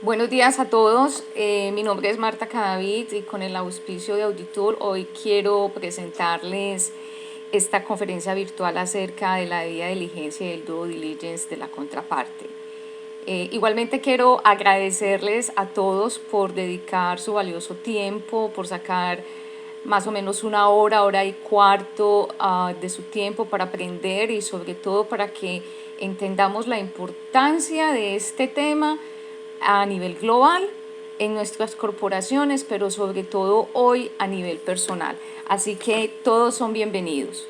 Buenos días a todos, mi nombre es Marta Cadavid y con el auspicio de Auditor hoy quiero presentarles esta conferencia virtual acerca de la debida diligencia y el due diligence de la contraparte. Igualmente quiero agradecerles a todos por dedicar su valioso tiempo, por sacar más o menos una hora, hora y cuarto de su tiempo para aprender y sobre todo para que entendamos la importancia de este tema a nivel global en nuestras corporaciones, pero sobre todo hoy a nivel personal. Así que todos son bienvenidos.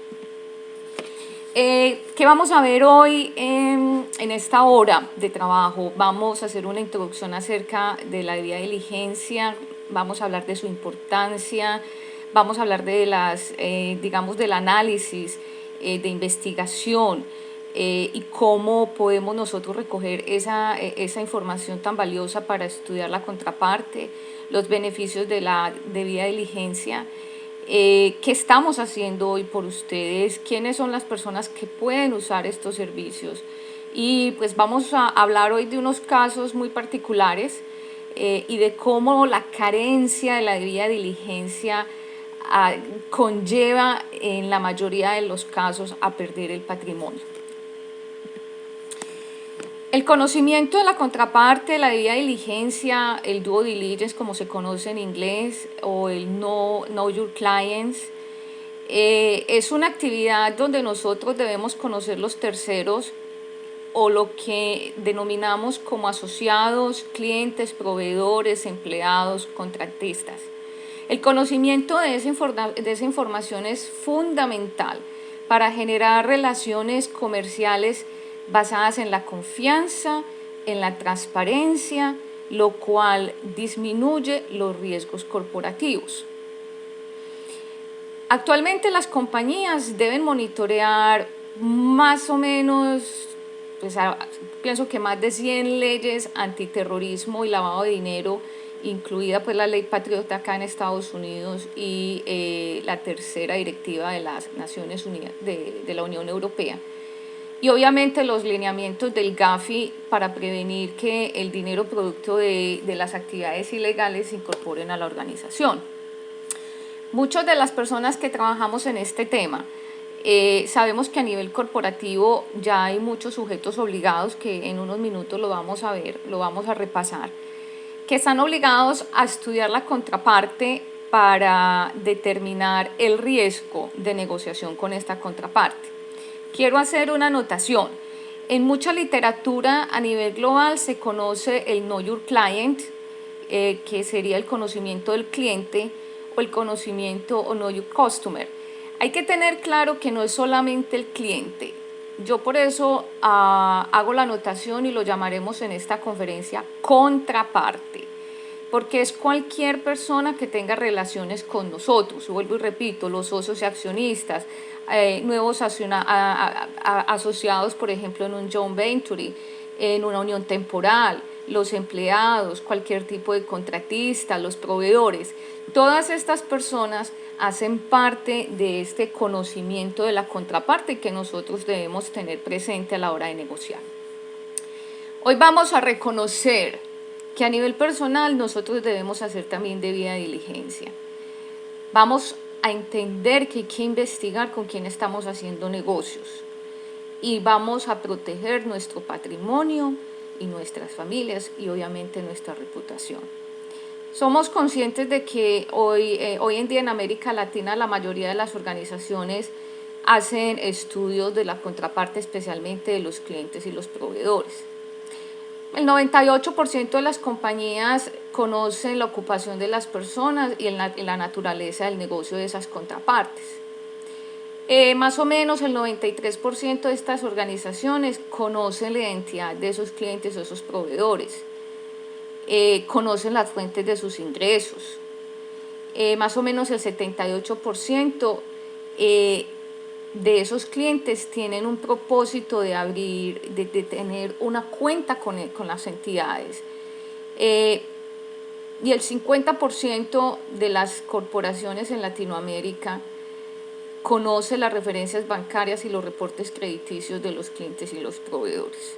¿Qué vamos a ver hoy en esta hora de trabajo? Vamos a hacer una introducción acerca de la debida diligencia, vamos a hablar de su importancia, vamos a hablar de digamos, del análisis, de investigación, y cómo podemos nosotros recoger esa información tan valiosa para estudiar la contraparte, los beneficios de la debida diligencia. ¿Qué estamos haciendo hoy por ustedes? ¿Quiénes son las personas que pueden usar estos servicios? Y pues vamos a hablar hoy de unos casos muy particulares y de cómo la carencia de la debida diligencia conlleva en la mayoría de los casos a perder el patrimonio. El conocimiento de la contraparte, la debida diligencia, el due diligence como se conoce en inglés, o el know your clients, es una actividad donde nosotros debemos conocer los terceros o lo que denominamos como asociados, clientes, proveedores, empleados, contratistas. El conocimiento de esa información es fundamental para generar relaciones comerciales basadas en la confianza, en la transparencia, lo cual disminuye los riesgos corporativos. Actualmente las compañías deben monitorear más o menos, pues, pienso que más de 100 leyes antiterrorismo y lavado de dinero, incluida pues la ley Patriota acá en Estados Unidos y la tercera directiva de las Naciones Unidas, de la Unión Europea. Y obviamente los lineamientos del GAFI para prevenir que el dinero producto de las actividades ilegales se incorporen a la organización. Muchas de las personas que trabajamos en este tema sabemos que a nivel corporativo ya hay muchos sujetos obligados, que en unos minutos lo vamos a ver, lo vamos a repasar, que están obligados a estudiar la contraparte para determinar el riesgo de negociación con esta contraparte. Quiero hacer una anotación. En mucha literatura a nivel global se conoce el Know Your Client, que sería el conocimiento del cliente, o el conocimiento o Know Your Customer. Hay que tener claro que no es solamente el cliente. Yo por eso hago la anotación y lo llamaremos en esta conferencia contraparte, porque es cualquier persona que tenga relaciones con nosotros. Vuelvo y repito, los socios y accionistas, nuevos asociados, por ejemplo, en un joint venture, en una unión temporal, los empleados, cualquier tipo de contratista, los proveedores. Todas estas personas hacen parte de este conocimiento de la contraparte que nosotros debemos tener presente a la hora de negociar. Hoy vamos a reconocer que a nivel personal nosotros debemos hacer también debida diligencia. Vamos a entender que hay que investigar con quién estamos haciendo negocios y vamos a proteger nuestro patrimonio y nuestras familias y obviamente nuestra reputación. Somos conscientes de que hoy en día en América Latina la mayoría de las organizaciones hacen estudios de la contraparte, especialmente de los clientes y los proveedores. El 98% de las compañías conocen la ocupación de las personas y la naturaleza del negocio de esas contrapartes. Más o menos el 93% de estas organizaciones conocen la identidad de esos clientes o esos proveedores, conocen las fuentes de sus ingresos. Más o menos el 78% de esos clientes tienen un propósito de tener una cuenta con las entidades. Y el 50% de las corporaciones en Latinoamérica conoce las referencias bancarias y los reportes crediticios de los clientes y los proveedores.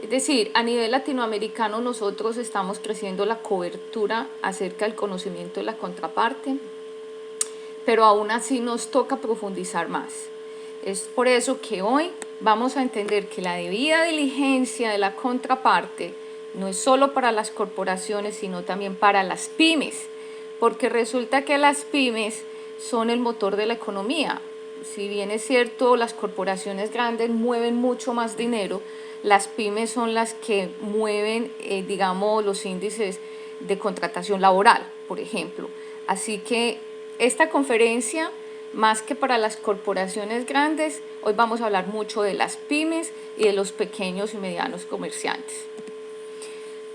Es decir, a nivel latinoamericano nosotros estamos creciendo la cobertura acerca del conocimiento de la contraparte, pero aún así nos toca profundizar más. Es por eso que hoy vamos a entender que la debida diligencia de la contraparte no es solo para las corporaciones, sino también para las pymes, porque resulta que las pymes son el motor de la economía. Si bien es cierto, las corporaciones grandes mueven mucho más dinero, las pymes son las que mueven, digamos, los índices de contratación laboral, por ejemplo. Así que esta conferencia, más que para las corporaciones grandes, hoy vamos a hablar mucho de las pymes y de los pequeños y medianos comerciantes.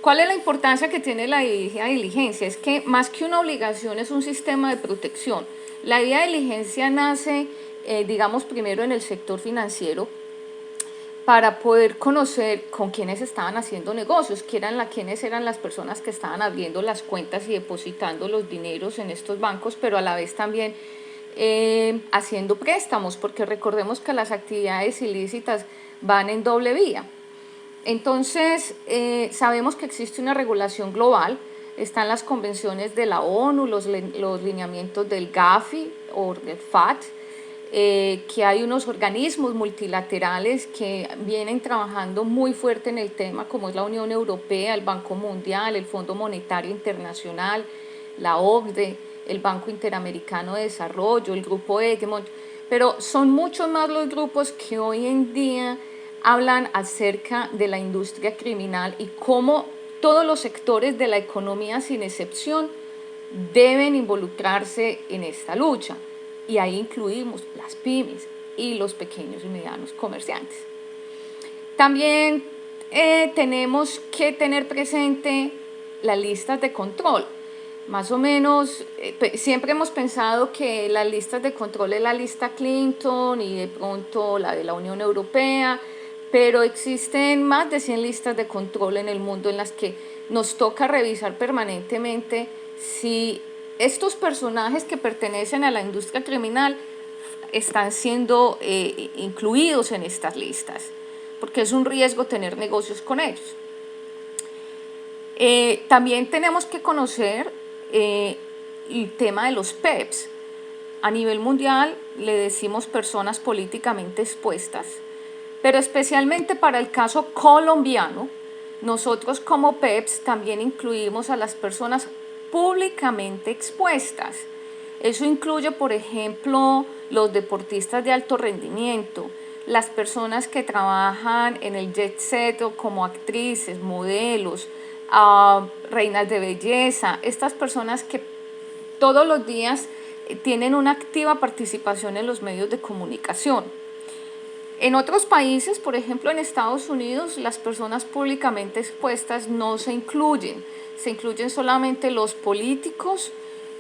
¿Cuál es la importancia que tiene la debida diligencia? Es que más que una obligación es un sistema de protección. La debida diligencia nace, digamos, primero en el sector financiero, para poder conocer con quiénes estaban haciendo negocios, quiénes eran las personas que estaban abriendo las cuentas y depositando los dineros en estos bancos, pero a la vez también haciendo préstamos, porque recordemos que las actividades ilícitas van en doble vía. Entonces, sabemos que existe una regulación global, están las convenciones de la ONU, los lineamientos del GAFI o del FAT, que hay unos organismos multilaterales que vienen trabajando muy fuerte en el tema, como es la Unión Europea, el Banco Mundial, el Fondo Monetario Internacional, la OCDE, el Banco Interamericano de Desarrollo, el Grupo Egmont, pero son muchos más los grupos que hoy en día hablan acerca de la industria criminal y cómo todos los sectores de la economía, sin excepción, deben involucrarse en esta lucha. Y ahí incluimos las pymes y los pequeños y medianos comerciantes. También tenemos que tener presente las listas de control. Más o menos, siempre hemos pensado que las listas de control es la lista Clinton y de pronto la de la Unión Europea, pero existen más de 100 listas de control en el mundo en las que nos toca revisar permanentemente si estos personajes que pertenecen a la industria criminal están siendo incluidos en estas listas, porque es un riesgo tener negocios con ellos. También tenemos que conocer el tema de los PEPs. A nivel mundial le decimos personas políticamente expuestas, pero especialmente para el caso colombiano, nosotros como PEPs también incluimos a las personas públicamente expuestas. Eso incluye, por ejemplo, los deportistas de alto rendimiento, las personas que trabajan en el jet set como actrices, modelos, reinas de belleza, estas personas que todos los días tienen una activa participación en los medios de comunicación. En otros países, por ejemplo en Estados Unidos, las personas públicamente expuestas no se incluyen solamente los políticos,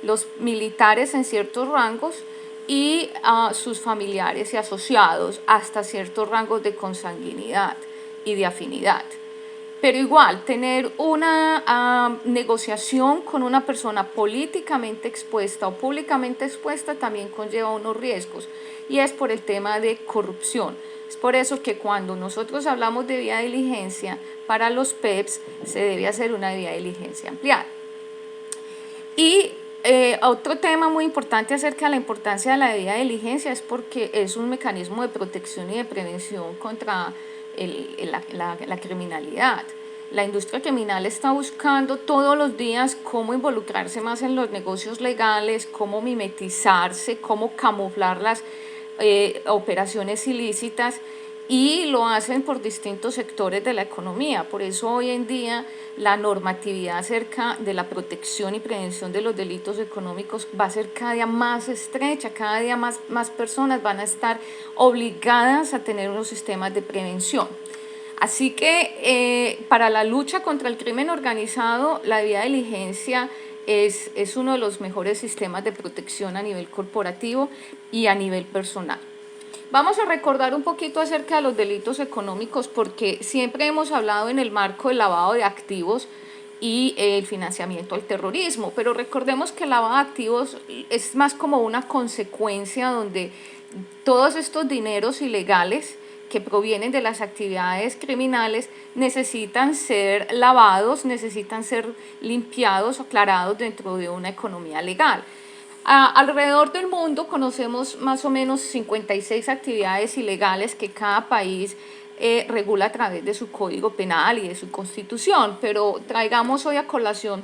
los militares en ciertos rangos y sus familiares y asociados hasta ciertos rangos de consanguinidad y de afinidad. Pero igual, tener una negociación con una persona políticamente expuesta o públicamente expuesta también conlleva unos riesgos, y es por el tema de corrupción. Es por eso que cuando nosotros hablamos de debida diligencia, para los PEPs se debe hacer una debida diligencia ampliada. Y otro tema muy importante acerca de la importancia de la debida diligencia es porque es un mecanismo de protección y de prevención contra la criminalidad. La industria criminal está buscando todos los días cómo involucrarse más en los negocios legales, cómo mimetizarse, cómo camuflar las operaciones ilícitas, y lo hacen por distintos sectores de la economía. Por eso hoy en día la normatividad acerca de la protección y prevención de los delitos económicos va a ser cada día más estrecha, cada día más personas van a estar obligadas a tener unos sistemas de prevención. Así que para la lucha contra el crimen organizado, la debida diligencia es uno de los mejores sistemas de protección a nivel corporativo y a nivel personal. Vamos a recordar un poquito acerca de los delitos económicos, porque siempre hemos hablado en el marco del lavado de activos y el financiamiento al terrorismo, pero recordemos que el lavado de activos es más como una consecuencia donde todos estos dineros ilegales que provienen de las actividades criminales necesitan ser lavados, necesitan ser limpiados o aclarados dentro de una economía legal. Alrededor del mundo conocemos más o menos 56 actividades ilegales que cada país regula a través de su código penal y de su constitución, pero traigamos hoy a colación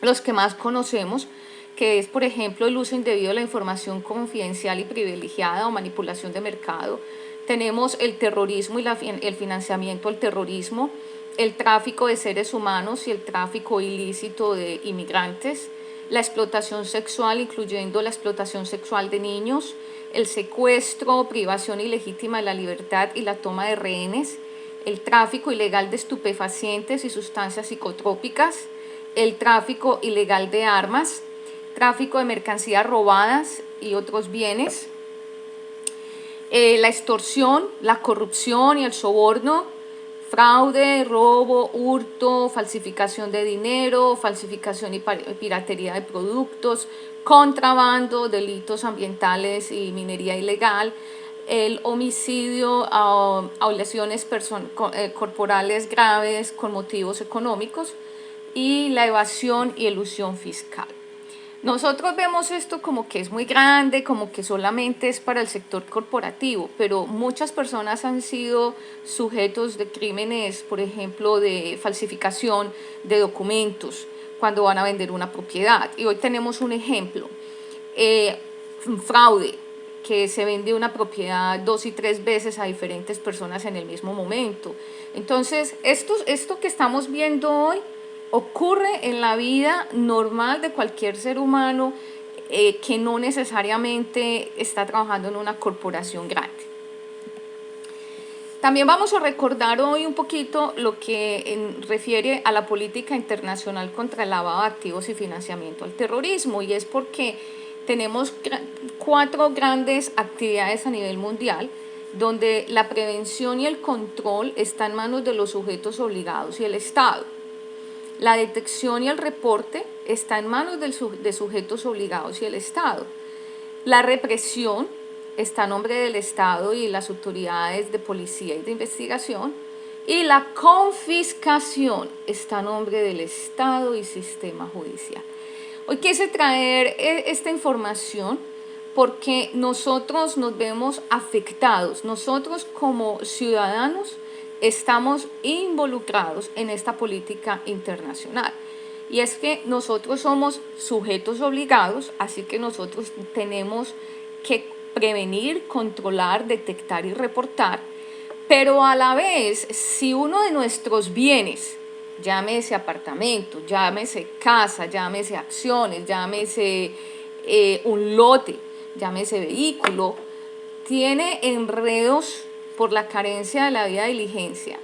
los que más conocemos, que es, por ejemplo, el uso indebido de la información confidencial y privilegiada o manipulación de mercado. Tenemos el terrorismo y el financiamiento al terrorismo, el tráfico de seres humanos y el tráfico ilícito de inmigrantes, la explotación sexual, incluyendo la explotación sexual de niños, el secuestro, privación ilegítima de la libertad y la toma de rehenes, el tráfico ilegal de estupefacientes y sustancias psicotrópicas, el tráfico ilegal de armas, tráfico de mercancías robadas y otros bienes, la extorsión, la corrupción y el soborno, fraude, robo, hurto, falsificación de dinero, falsificación y piratería de productos, contrabando, delitos ambientales y minería ilegal, el homicidio o lesiones corporales graves con motivos económicos y la evasión y elusión fiscal. Nosotros vemos esto como que es muy grande, como que solamente es para el sector corporativo, pero muchas personas han sido sujetos de crímenes, por ejemplo, de falsificación de documentos cuando van a vender una propiedad. Y hoy tenemos un ejemplo, fraude, que se vende una propiedad 2 y 3 veces a diferentes personas en el mismo momento. Entonces, esto que estamos viendo hoy ocurre en la vida normal de cualquier ser humano que no necesariamente está trabajando en una corporación grande. También vamos a recordar hoy un poquito lo que refiere a la política internacional contra el lavado de activos y financiamiento al terrorismo, y es porque tenemos 4 grandes actividades a nivel mundial donde la prevención y el control están en manos de los sujetos obligados y el Estado. La detección y el reporte está en manos de sujetos obligados y el Estado. La represión está a nombre del Estado y las autoridades de policía y de investigación. Y la confiscación está a nombre del Estado y sistema judicial. Hoy quise traer esta información porque nosotros nos vemos afectados. Nosotros como ciudadanos estamos involucrados en esta política internacional. Y es que nosotros somos sujetos obligados, así que nosotros tenemos que prevenir, controlar, detectar y reportar. Pero a la vez, si uno de nuestros bienes, llámese apartamento, llámese casa, llámese acciones, llámese un lote, llámese vehículo, tiene enredos por la carencia de la debida diligencia,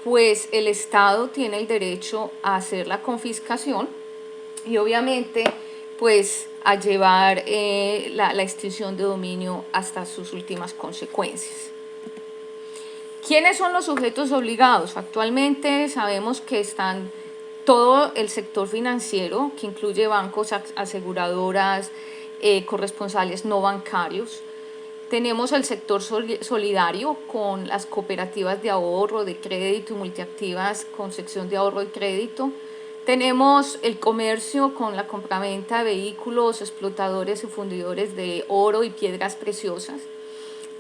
pues el Estado tiene el derecho a hacer la confiscación y obviamente pues a llevar la extinción de dominio hasta sus últimas consecuencias. ¿Quiénes son los sujetos obligados? Actualmente sabemos que están todo el sector financiero, que incluye bancos, aseguradoras, corresponsales no bancarios. Tenemos el sector solidario con las cooperativas de ahorro, de crédito y multiactivas con sección de ahorro y crédito. Tenemos el comercio con la compraventa de vehículos, explotadores y fundidores de oro y piedras preciosas.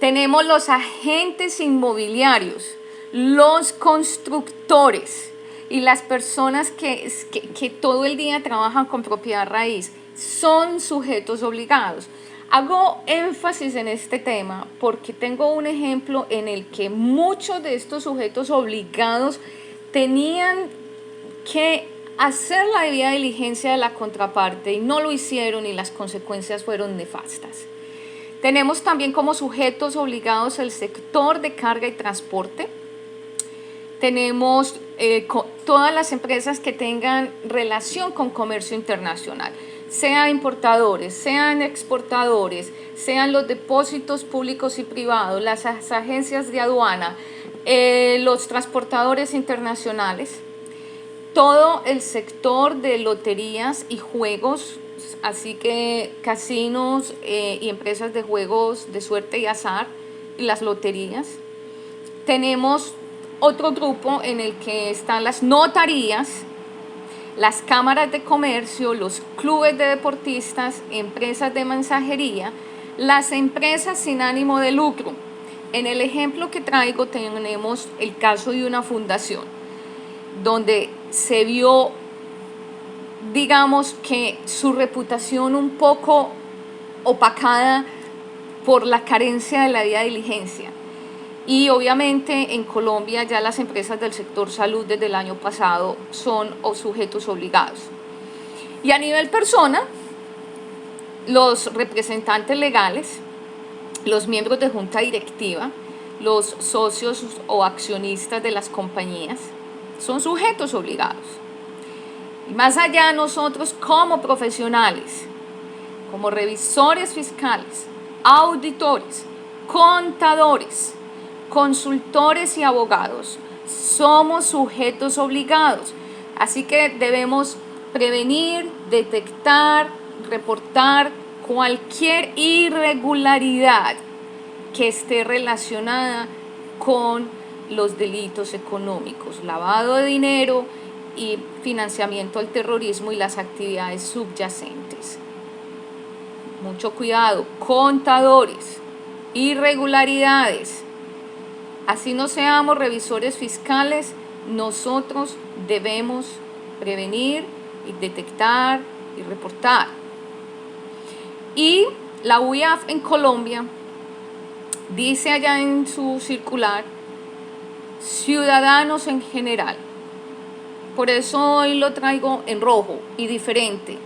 Tenemos los agentes inmobiliarios, los constructores y las personas que todo el día trabajan con propiedad raíz. Son sujetos obligados. Hago énfasis en este tema porque tengo un ejemplo en el que muchos de estos sujetos obligados tenían que hacer la debida diligencia de la contraparte y no lo hicieron y las consecuencias fueron nefastas. Tenemos también como sujetos obligados el sector de carga y transporte. Tenemos todas las empresas que tengan relación con comercio internacional, sean importadores, sean exportadores, sean los depósitos públicos y privados, las agencias de aduana, los transportadores internacionales, todo el sector de loterías y juegos, así que casinos y empresas de juegos de suerte y azar, y las loterías, tenemos otro grupo en el que están las notarías, las cámaras de comercio, los clubes de deportistas, empresas de mensajería, las empresas sin ánimo de lucro. En el ejemplo que traigo tenemos el caso de una fundación donde se vio, digamos, que su reputación un poco opacada por la carencia de la debida diligencia. Y obviamente en Colombia ya las empresas del sector salud desde el año pasado son sujetos obligados. Y a nivel persona, los representantes legales, los miembros de junta directiva, los socios o accionistas de las compañías son sujetos obligados. Y más allá, nosotros como profesionales, como revisores fiscales, auditores, contadores, consultores y abogados, somos sujetos obligados. Así que debemos prevenir, detectar, reportar cualquier irregularidad que esté relacionada con los delitos económicos, lavado de dinero y financiamiento al terrorismo y las actividades subyacentes. Mucho cuidado, contadores, irregularidades. Así no seamos revisores fiscales, nosotros debemos prevenir y detectar y reportar. Y la UIAF en Colombia dice allá en su circular, ciudadanos en general. Por eso hoy lo traigo en rojo y diferente.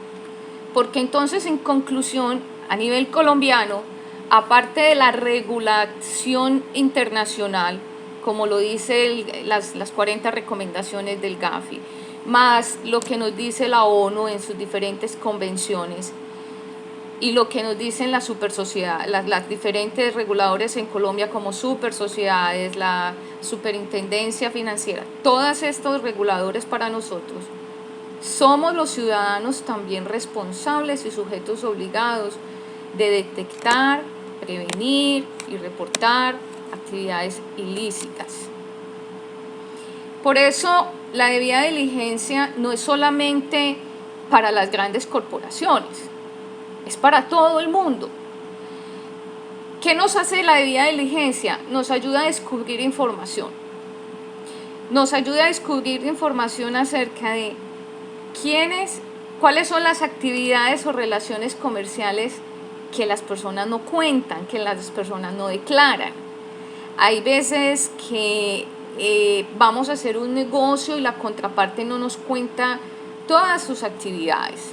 Porque entonces, en conclusión, a nivel colombiano, aparte de la regulación internacional, como lo dice las 40 recomendaciones del GAFI, más lo que nos dice la ONU en sus diferentes convenciones y lo que nos dicen las supersociedades, las diferentes reguladores en Colombia como supersociedades, la superintendencia financiera, todos estos reguladores para nosotros, somos los ciudadanos también responsables y sujetos obligados de detectar, prevenir y reportar actividades ilícitas. Por eso la debida diligencia no es solamente para las grandes corporaciones, es para todo el mundo. ¿Qué nos hace la debida diligencia? Nos ayuda a descubrir información. Nos ayuda a descubrir información acerca de cuáles son las actividades o relaciones comerciales que las personas no cuentan, que las personas no declaran. Hay veces que vamos a hacer un negocio y la contraparte no nos cuenta todas sus actividades.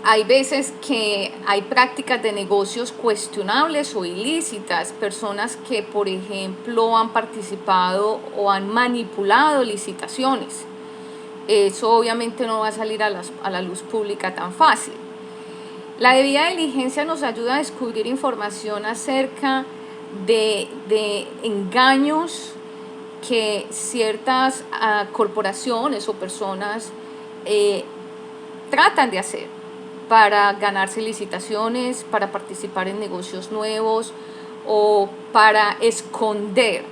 Hay veces que hay prácticas de negocios cuestionables o ilícitas, personas que, por ejemplo, han participado o han manipulado licitaciones. Eso obviamente no va a salir a la luz pública tan fácil. La debida diligencia nos ayuda a descubrir información acerca de engaños que ciertas corporaciones o personas tratan de hacer para ganarse licitaciones, para participar en negocios nuevos o para esconder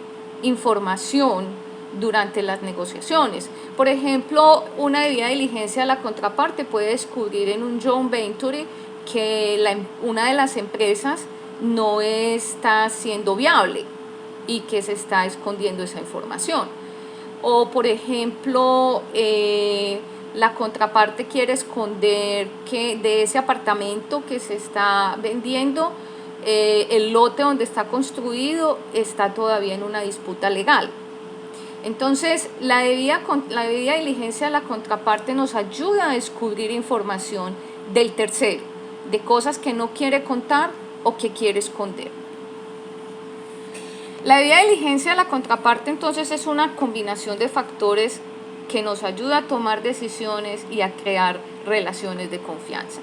información durante las negociaciones. Por ejemplo, una debida diligencia de la contraparte puede descubrir en un joint venture que una de las empresas no está siendo viable y que se está escondiendo esa información. O, por ejemplo, la contraparte quiere esconder que de ese apartamento que se está vendiendo, el lote donde está construido está todavía en una disputa legal. Entonces, la debida diligencia de la contraparte nos ayuda a descubrir información del tercero, de cosas que no quiere contar o que quiere esconder. La debida diligencia de la contraparte entonces es una combinación de factores que nos ayuda a tomar decisiones y a crear relaciones de confianza.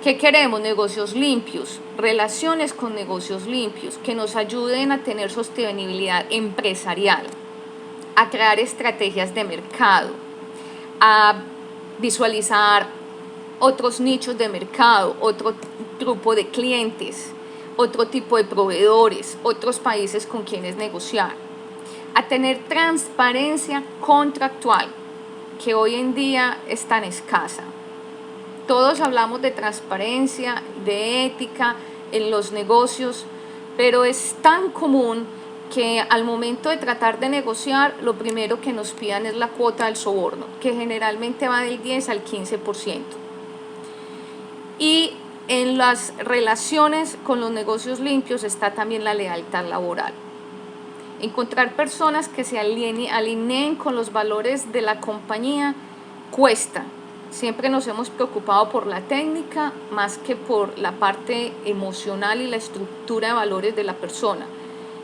¿Qué queremos? Negocios limpios, relaciones con negocios limpios que nos ayuden a tener sostenibilidad empresarial, a crear estrategias de mercado, a visualizar otros nichos de mercado, otro grupo de clientes, otro tipo de proveedores, otros países con quienes negociar, a tener transparencia contractual, que hoy en día es tan escasa. Todos hablamos de transparencia, de ética en los negocios, pero es tan común que al momento de tratar de negociar, lo primero que nos pidan es la cuota del soborno, que generalmente va del 10 al 15%. Y en las relaciones con los negocios limpios está también la lealtad laboral. Encontrar personas que se alineen con los valores de la compañía cuesta. Siempre nos hemos preocupado por la técnica más que por la parte emocional y la estructura de valores de la persona.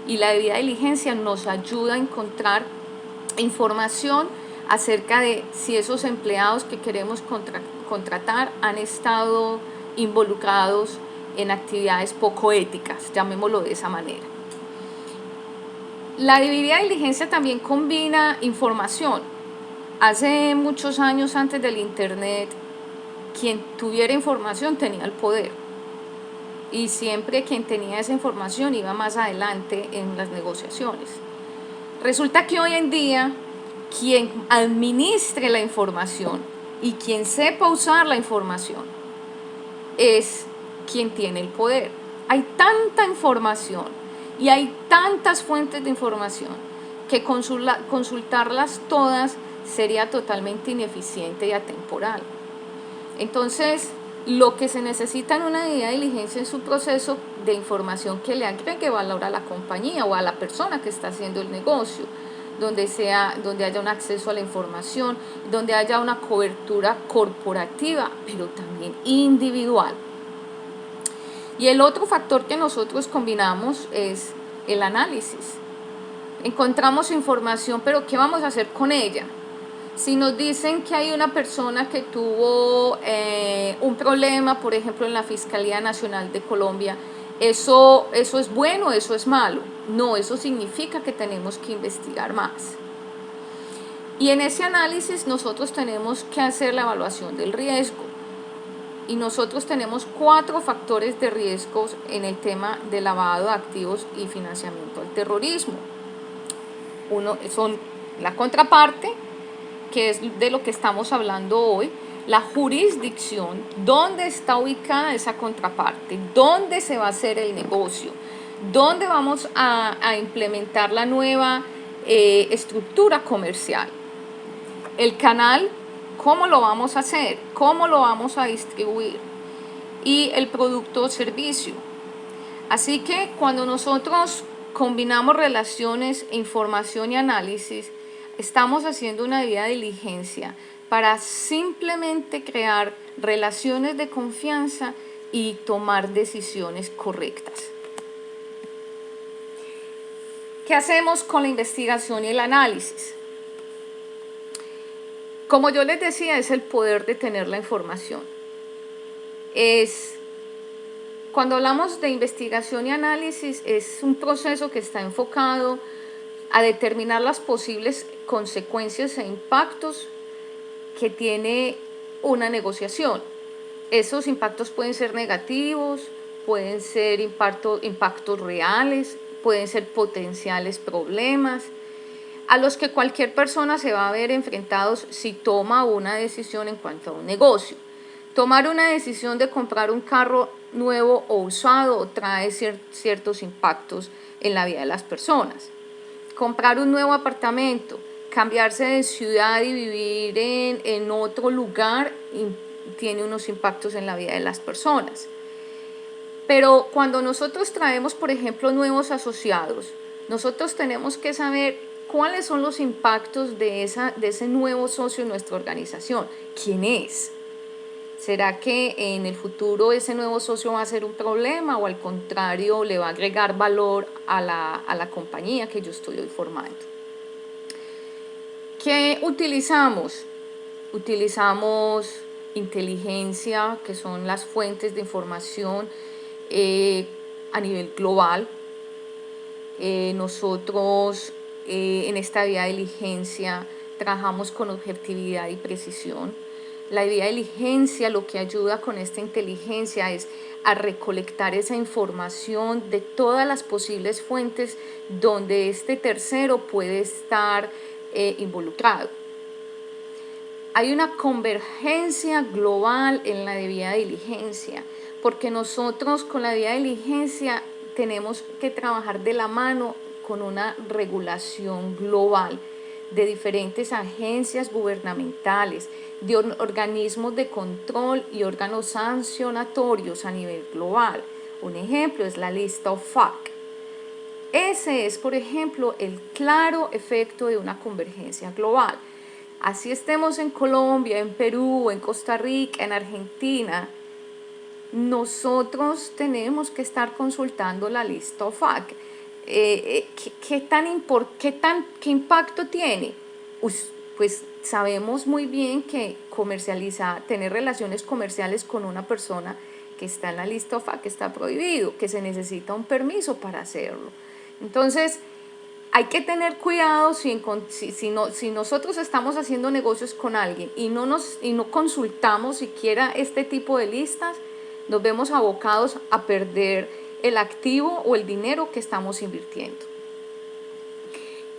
Y la debida diligencia nos ayuda a encontrar información acerca de si esos empleados que queremos contratar han estado involucrados en actividades poco éticas, llamémoslo de esa manera. La debida diligencia también combina información. Hace muchos años antes del internet, quien tuviera información tenía el poder. Y siempre quien tenía esa información iba más adelante en las negociaciones. Resulta que hoy en día, quien administre la información y quien sepa usar la información es quien tiene el poder. Hay tanta información y hay tantas fuentes de información que consultarlas todas sería totalmente ineficiente y atemporal. Entonces, lo que se necesita en una debida diligencia es un proceso de información que le agregue valor a la compañía o a la persona que está haciendo el negocio, donde haya un acceso a la información, donde haya una cobertura corporativa, pero también individual. Y el otro factor que nosotros combinamos es el análisis. Encontramos información, pero ¿qué vamos a hacer con ella? Si nos dicen que hay una persona que tuvo un problema, por ejemplo, en la Fiscalía Nacional de Colombia, ¿eso es bueno o eso es malo? No, eso significa que tenemos que investigar más. Y en ese análisis nosotros tenemos que hacer la evaluación del riesgo. Y nosotros tenemos 4 factores de riesgos en el tema de lavado de activos y financiamiento al terrorismo. Uno son la contraparte, que es de lo que estamos hablando hoy, la jurisdicción, dónde está ubicada esa contraparte, dónde se va a hacer el negocio, dónde vamos a implementar la nueva estructura comercial, el canal, cómo lo vamos a hacer, cómo lo vamos a distribuir y el producto o servicio. Así que cuando nosotros combinamos relaciones, información y análisis, estamos haciendo una debida diligencia para simplemente crear relaciones de confianza y tomar decisiones correctas. ¿Qué hacemos con la investigación y el análisis? Como yo les decía, es el poder de tener la información. Cuando hablamos de investigación y análisis, es un proceso que está enfocado a determinar las posibles consecuencias e impactos que tiene una negociación. Esos impactos pueden ser negativos, pueden ser impactos reales, pueden ser potenciales problemas, a los que cualquier persona se va a ver enfrentados si toma una decisión en cuanto a un negocio. Tomar una decisión de comprar un carro nuevo o usado trae ciertos impactos en la vida de las personas. Comprar un nuevo apartamento, cambiarse de ciudad y vivir en otro lugar tiene unos impactos en la vida de las personas. Pero cuando nosotros traemos, por ejemplo, nuevos asociados, nosotros tenemos que saber cuáles son los impactos de ese nuevo socio en nuestra organización. ¿Quién es? ¿Será que en el futuro ese nuevo socio va a ser un problema o al contrario le va a agregar valor a la compañía que yo estoy hoy formando? ¿Qué utilizamos? Utilizamos inteligencia, que son las fuentes de información a nivel global. Nosotros en esta vía de diligencia trabajamos con objetividad y precisión. La debida diligencia lo que ayuda con esta inteligencia es a recolectar esa información de todas las posibles fuentes donde este tercero puede estar involucrado. Hay una convergencia global en la debida diligencia, porque nosotros con la debida diligencia tenemos que trabajar de la mano con una regulación global de diferentes agencias gubernamentales, de organismos de control y órganos sancionatorios a nivel global. Un ejemplo es la lista OFAC. Ese es, por ejemplo, el claro efecto de una convergencia global. Así estemos en Colombia, en Perú, en Costa Rica, en Argentina, nosotros tenemos que estar consultando la lista OFAC. ¿Qué impacto tiene? Pues sabemos muy bien que tener relaciones comerciales con una persona que está en la lista OFAC está prohibido, que se necesita un permiso para hacerlo. Entonces, hay que tener cuidado si nosotros estamos haciendo negocios con alguien y no consultamos siquiera este tipo de listas, nos vemos abocados a perder el activo o el dinero que estamos invirtiendo.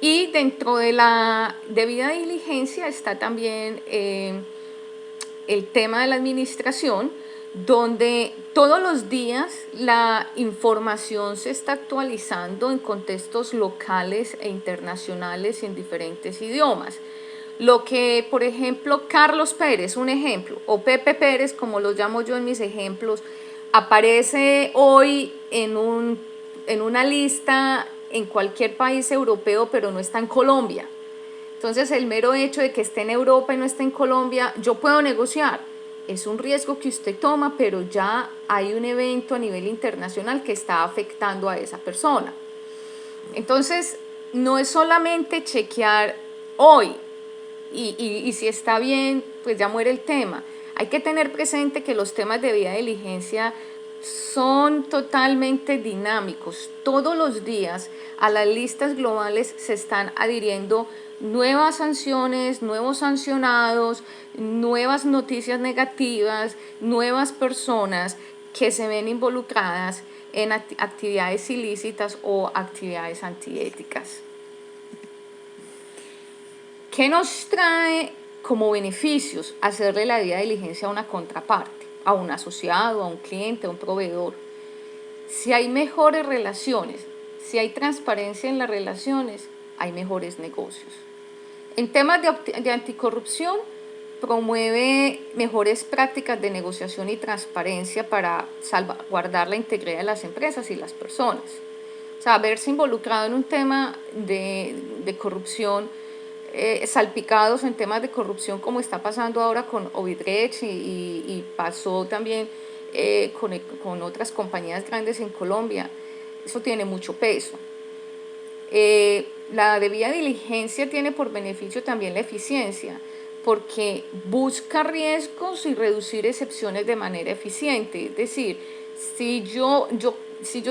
Y dentro de la debida diligencia está también el tema de la administración, donde todos los días la información se está actualizando en contextos locales e internacionales y en diferentes idiomas. Lo que, por ejemplo, Carlos Pérez, un ejemplo, o Pepe Pérez, como lo llamo yo en mis ejemplos, aparece hoy en una lista en cualquier país europeo, pero no está en Colombia. Entonces, el mero hecho de que esté en Europa y no esté en Colombia, yo puedo negociar. Es un riesgo que usted toma, pero ya hay un evento a nivel internacional que está afectando a esa persona. Entonces, no es solamente chequear hoy y si está bien, pues ya muere el tema. Hay que tener presente que los temas de debida diligencia son totalmente dinámicos. Todos los días a las listas globales se están adhiriendo nuevas sanciones, nuevos sancionados, nuevas noticias negativas, nuevas personas que se ven involucradas en actividades ilícitas o actividades antiéticas. ¿Qué nos trae como beneficios hacerle la debida diligencia a una contraparte, a un asociado, a un cliente, a un proveedor? Si hay mejores relaciones, si hay transparencia en las relaciones, hay mejores negocios. En temas de anticorrupción, promueve mejores prácticas de negociación y transparencia para salvaguardar la integridad de las empresas y las personas. O sea, verse involucrado en un tema de corrupción, salpicados en temas de corrupción como está pasando ahora con Ovidrech y pasó también con otras compañías grandes en Colombia, eso tiene mucho peso. La debida diligencia tiene por beneficio también la eficiencia, porque busca riesgos y reducir excepciones de manera eficiente. Es decir, si yo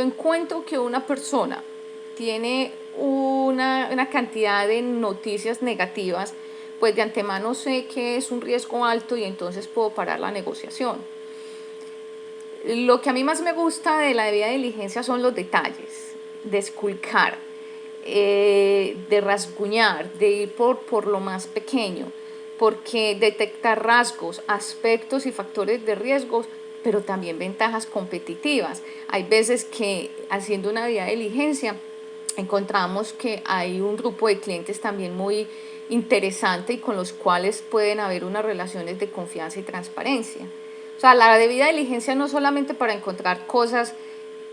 encuentro que una persona tiene una cantidad de noticias negativas, pues de antemano sé que es un riesgo alto y entonces puedo parar la negociación. Lo que a mí más me gusta de la debida diligencia son los detalles, de esculcar, de rasguñar, de ir por lo más pequeño, porque detectar rasgos, aspectos y factores de riesgos, pero también ventajas competitivas. Hay veces que haciendo una debida diligencia encontramos que hay un grupo de clientes también muy interesante y con los cuales pueden haber unas relaciones de confianza y transparencia. O sea, la debida diligencia no solamente para encontrar cosas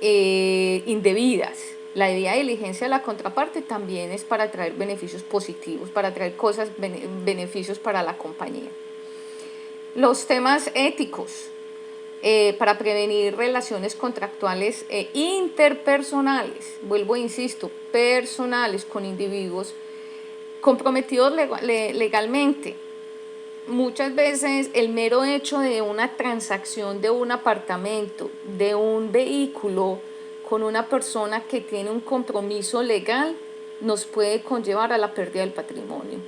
indebidas. La debida diligencia de la contraparte también es para traer beneficios positivos, para traer beneficios para la compañía. Los temas éticos, para prevenir relaciones contractuales e interpersonales, vuelvo e insisto, personales con individuos comprometidos legalmente. Muchas veces el mero hecho de una transacción de un apartamento, de un vehículo con una persona que tiene un compromiso legal, nos puede conllevar a la pérdida del patrimonio.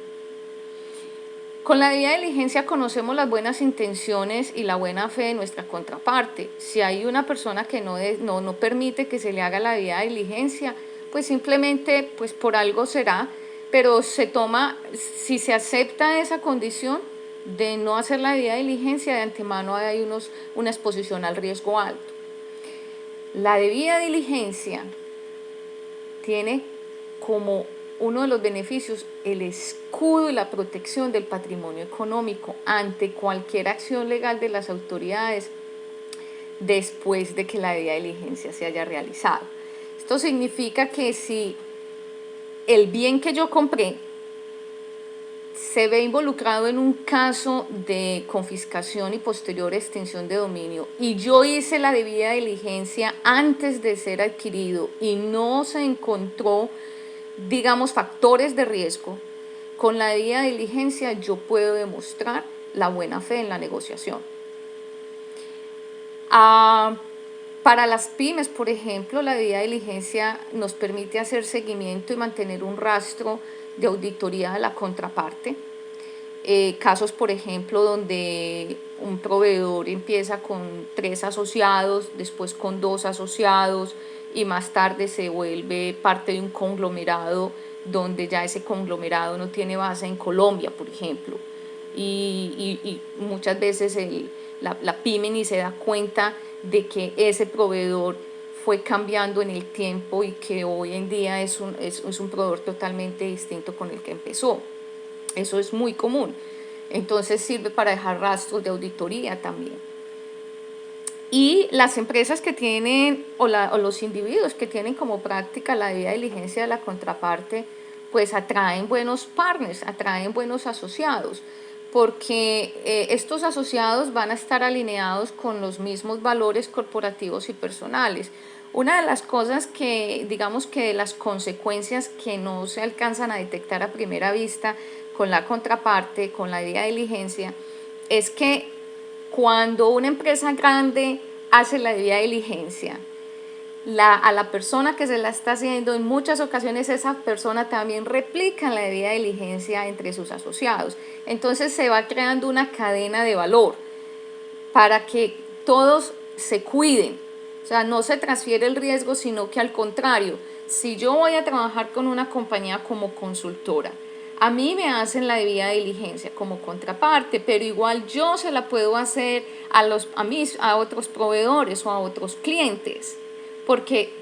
Con la debida diligencia conocemos las buenas intenciones y la buena fe de nuestra contraparte. Si hay una persona que no permite que se le haga la debida diligencia, pues simplemente pues por algo será, pero si se acepta esa condición de no hacer la debida diligencia, de antemano hay una exposición al riesgo alto. La debida diligencia tiene como uno de los beneficios el escudo y la protección del patrimonio económico ante cualquier acción legal de las autoridades después de que la debida diligencia se haya realizado. Esto significa que si el bien que yo compré se ve involucrado en un caso de confiscación y posterior extinción de dominio y yo hice la debida diligencia antes de ser adquirido y no se encontró, digamos, factores de riesgo, con la debida diligencia yo puedo demostrar la buena fe en la negociación. Para las pymes, por ejemplo, la debida diligencia nos permite hacer seguimiento y mantener un rastro de auditoría de la contraparte. Casos, por ejemplo, donde un proveedor empieza con 3 asociados, después con 2 asociados y más tarde se vuelve parte de un conglomerado donde ya ese conglomerado no tiene base en Colombia, por ejemplo. Y muchas veces la pyme ni se da cuenta de que ese proveedor fue cambiando en el tiempo y que hoy en día es un proveedor totalmente distinto con el que empezó. Eso es muy común. Entonces sirve para dejar rastros de auditoría también. Y las empresas que tienen, o los individuos que tienen como práctica la debida diligencia de la contraparte, pues atraen buenos partners, atraen buenos asociados, porque estos asociados van a estar alineados con los mismos valores corporativos y personales. Una de las cosas que, digamos que de las consecuencias que no se alcanzan a detectar a primera vista con la contraparte, con la debida diligencia, es que cuando una empresa grande hace la debida diligencia, a la persona que se la está haciendo, en muchas ocasiones esa persona también replica la debida diligencia entre sus asociados. Entonces se va creando una cadena de valor para que todos se cuiden. O sea, no se transfiere el riesgo, sino que al contrario, si yo voy a trabajar con una compañía como consultora, a mí me hacen la debida diligencia como contraparte, pero igual yo se la puedo hacer a otros proveedores o a otros clientes, porque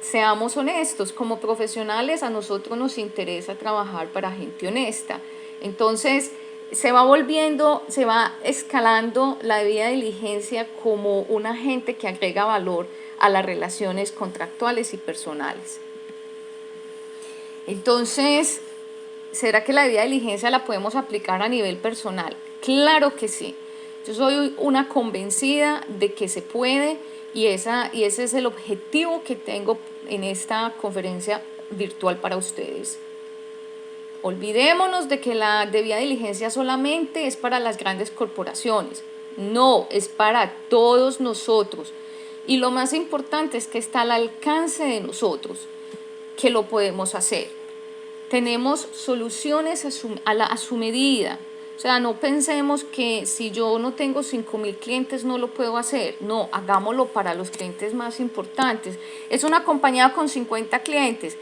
seamos honestos, como profesionales a nosotros nos interesa trabajar para gente honesta. Entonces se va escalando la debida diligencia como un agente que agrega valor a las relaciones contractuales y personales. Entonces, ¿será que la debida diligencia la podemos aplicar a nivel personal? Claro que sí. Yo soy una convencida de que se puede y ese es el objetivo que tengo en esta conferencia virtual para ustedes. Olvidémonos de que la debida diligencia solamente es para las grandes corporaciones. No, es para todos nosotros. Y lo más importante es que está al alcance de nosotros, que lo podemos hacer. Tenemos soluciones a su medida. O sea, no pensemos que si yo no tengo 5,000 clientes no lo puedo hacer. No, hagámoslo para los clientes más importantes. Es una compañía con 50 clientes.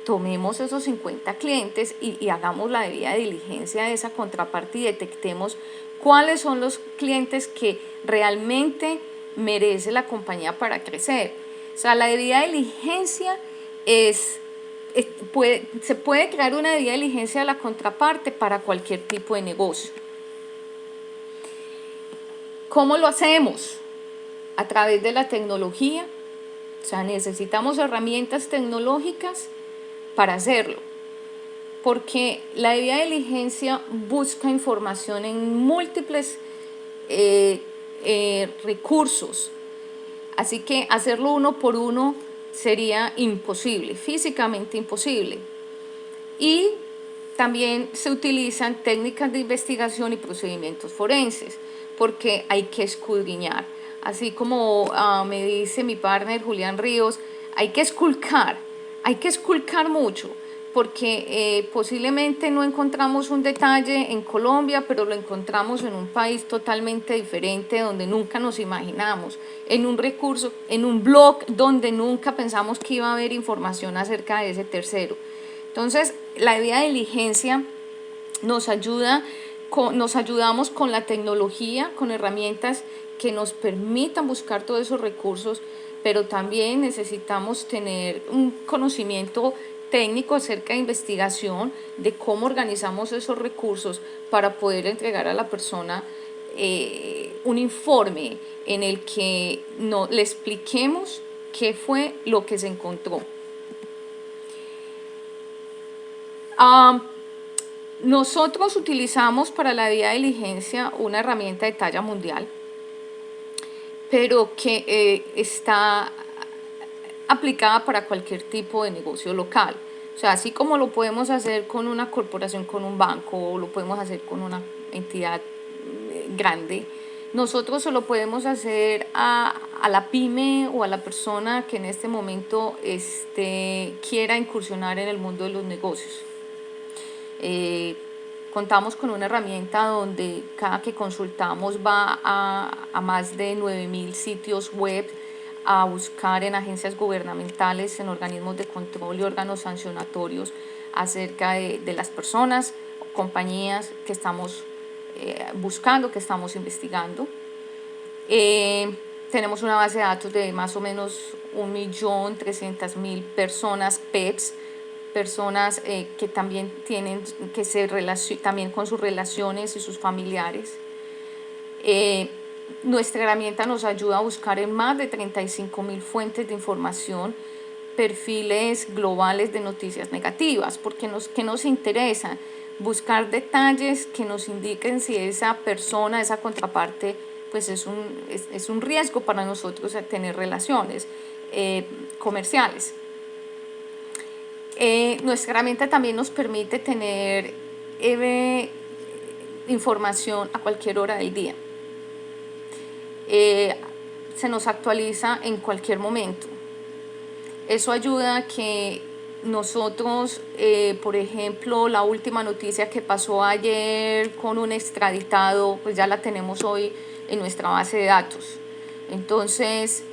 Tomemos esos 50 clientes y hagamos la debida diligencia de esa contraparte y detectemos cuáles son los clientes que realmente merece la compañía para crecer. O sea, la debida diligencia se puede crear una debida diligencia de la contraparte para cualquier tipo de negocio. ¿Cómo lo hacemos? A través de la tecnología. O sea, necesitamos herramientas tecnológicas para hacerlo, porque la debida diligencia busca información en múltiples recursos, así que hacerlo uno por uno sería imposible, físicamente imposible. Y también se utilizan técnicas de investigación y procedimientos forenses, porque hay que escudriñar. Así como me dice mi partner Julián Ríos, hay que esculcar mucho, porque posiblemente no encontramos un detalle en Colombia, pero lo encontramos en un país totalmente diferente donde nunca nos imaginamos, en un recurso, en un blog donde nunca pensamos que iba a haber información acerca de ese tercero. Entonces, la debida diligencia nos ayudamos con la tecnología, con herramientas que nos permitan buscar todos esos recursos, pero también necesitamos tener un conocimiento técnico acerca de investigación, de cómo organizamos esos recursos para poder entregar a la persona un informe en el que le expliquemos qué fue lo que se encontró. Nosotros utilizamos para la debida diligencia una herramienta de talla mundial, pero que está aplicada para cualquier tipo de negocio local. O sea, así como lo podemos hacer con una corporación, con un banco, o lo podemos hacer con una entidad grande, nosotros se lo podemos hacer a la pyme o a la persona que en este momento quiera incursionar en el mundo de los negocios. Contamos con una herramienta donde cada que consultamos va a más de 9.000 sitios web a buscar en agencias gubernamentales, en organismos de control y órganos sancionatorios acerca de las personas o compañías que estamos buscando, que estamos investigando. Tenemos una base de datos de más o menos 1.300.000 personas, PEPs, personas que también tienen que también con sus relaciones y sus familiares. Nuestra herramienta nos ayuda a buscar en más de 35.000 fuentes de información, perfiles globales de noticias negativas, porque ¿qué nos interesa? Buscar detalles que nos indiquen si esa persona, esa contraparte, pues es un riesgo para nosotros tener relaciones comerciales. Nuestra herramienta también nos permite tener información a cualquier hora del día. Se nos actualiza en cualquier momento. Eso ayuda a que nosotros, por ejemplo, la última noticia que pasó ayer con un extraditado, pues ya la tenemos hoy en nuestra base de datos. Entonces,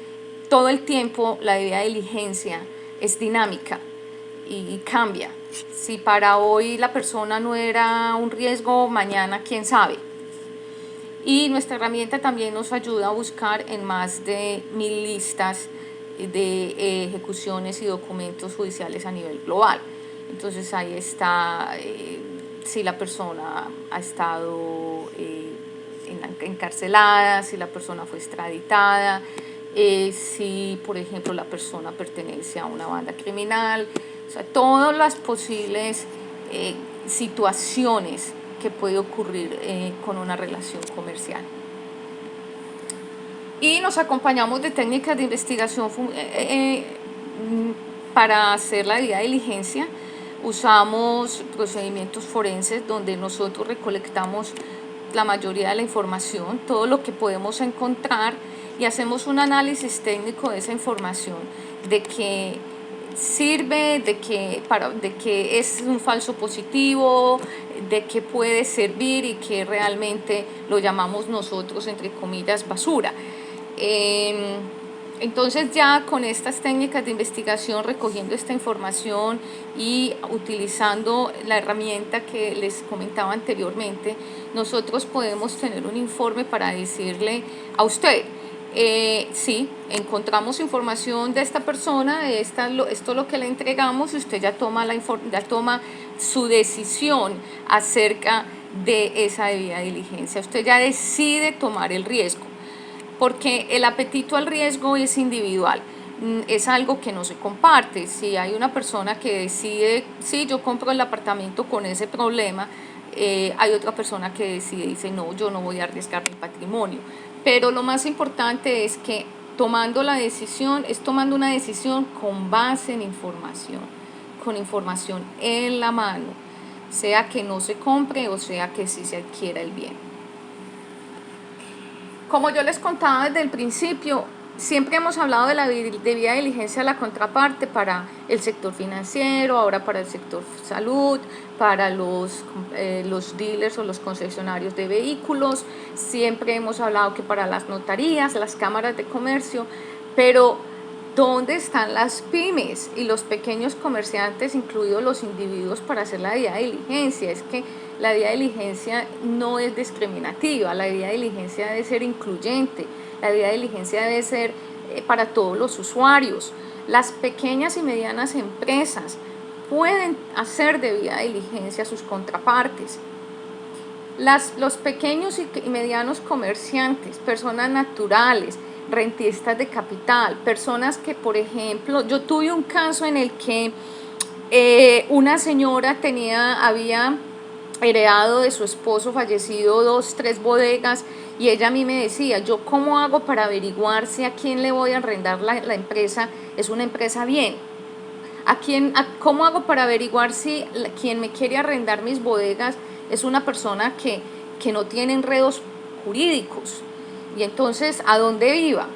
todo el tiempo la debida diligencia es dinámica y cambia. Si para hoy la persona no era un riesgo, mañana quién sabe. Y nuestra herramienta también nos ayuda a buscar en más de 1.000 listas de ejecuciones y documentos judiciales a nivel global. Entonces ahí está si la persona ha estado encarcelada, si la persona fue extraditada, si por ejemplo la persona pertenece a una banda criminal, o sea, todas las posibles situaciones que puede ocurrir con una relación comercial. Y nos acompañamos de técnicas de investigación para hacer la debida diligencia. Usamos procedimientos forenses donde nosotros recolectamos la mayoría de la información, todo lo que podemos encontrar, y hacemos un análisis técnico de esa información, de que sirve, de que es un falso positivo, de que puede servir y que realmente lo llamamos nosotros, entre comillas, basura. Entonces ya con estas técnicas de investigación, recogiendo esta información y utilizando la herramienta que les comentaba anteriormente, nosotros podemos tener un informe para decirle a usted, sí, encontramos información de esta persona, esto es lo que le entregamos, y usted ya toma su decisión acerca de esa debida diligencia. Usted ya decide tomar el riesgo, porque el apetito al riesgo es individual, es algo que no se comparte. Si hay una persona que decide, sí, yo compro el apartamento con ese problema, hay otra persona que decide, dice, no, yo no voy a arriesgar mi patrimonio. Pero lo más importante es que tomando una decisión con base en información, con información en la mano, sea que no se compre o sea que sí se adquiera el bien. Como yo les contaba desde el principio, Siempre hemos hablado de la debida diligencia de la contraparte para el sector financiero, ahora para el sector salud, para los dealers o los concesionarios de vehículos. Siempre hemos hablado que para las notarías, las cámaras de comercio, pero ¿dónde están las pymes y los pequeños comerciantes, incluidos los individuos, para hacer la debida diligencia? Es que la debida diligencia no es discriminativa, la debida diligencia debe ser incluyente. La debida diligencia debe ser para todos los usuarios. Las pequeñas y medianas empresas pueden hacer debida diligencia a sus contrapartes. Los pequeños y medianos comerciantes, personas naturales, rentistas de capital, personas que, por ejemplo, yo tuve un caso en el que una señora había heredado de su esposo fallecido 2, 3 bodegas, y ella a mí me decía, yo cómo hago para averiguar si a quién le voy a arrendar la empresa es una empresa bien, cómo hago para averiguar si quien me quiere arrendar mis bodegas es una persona que no tiene enredos jurídicos, y entonces a dónde iba.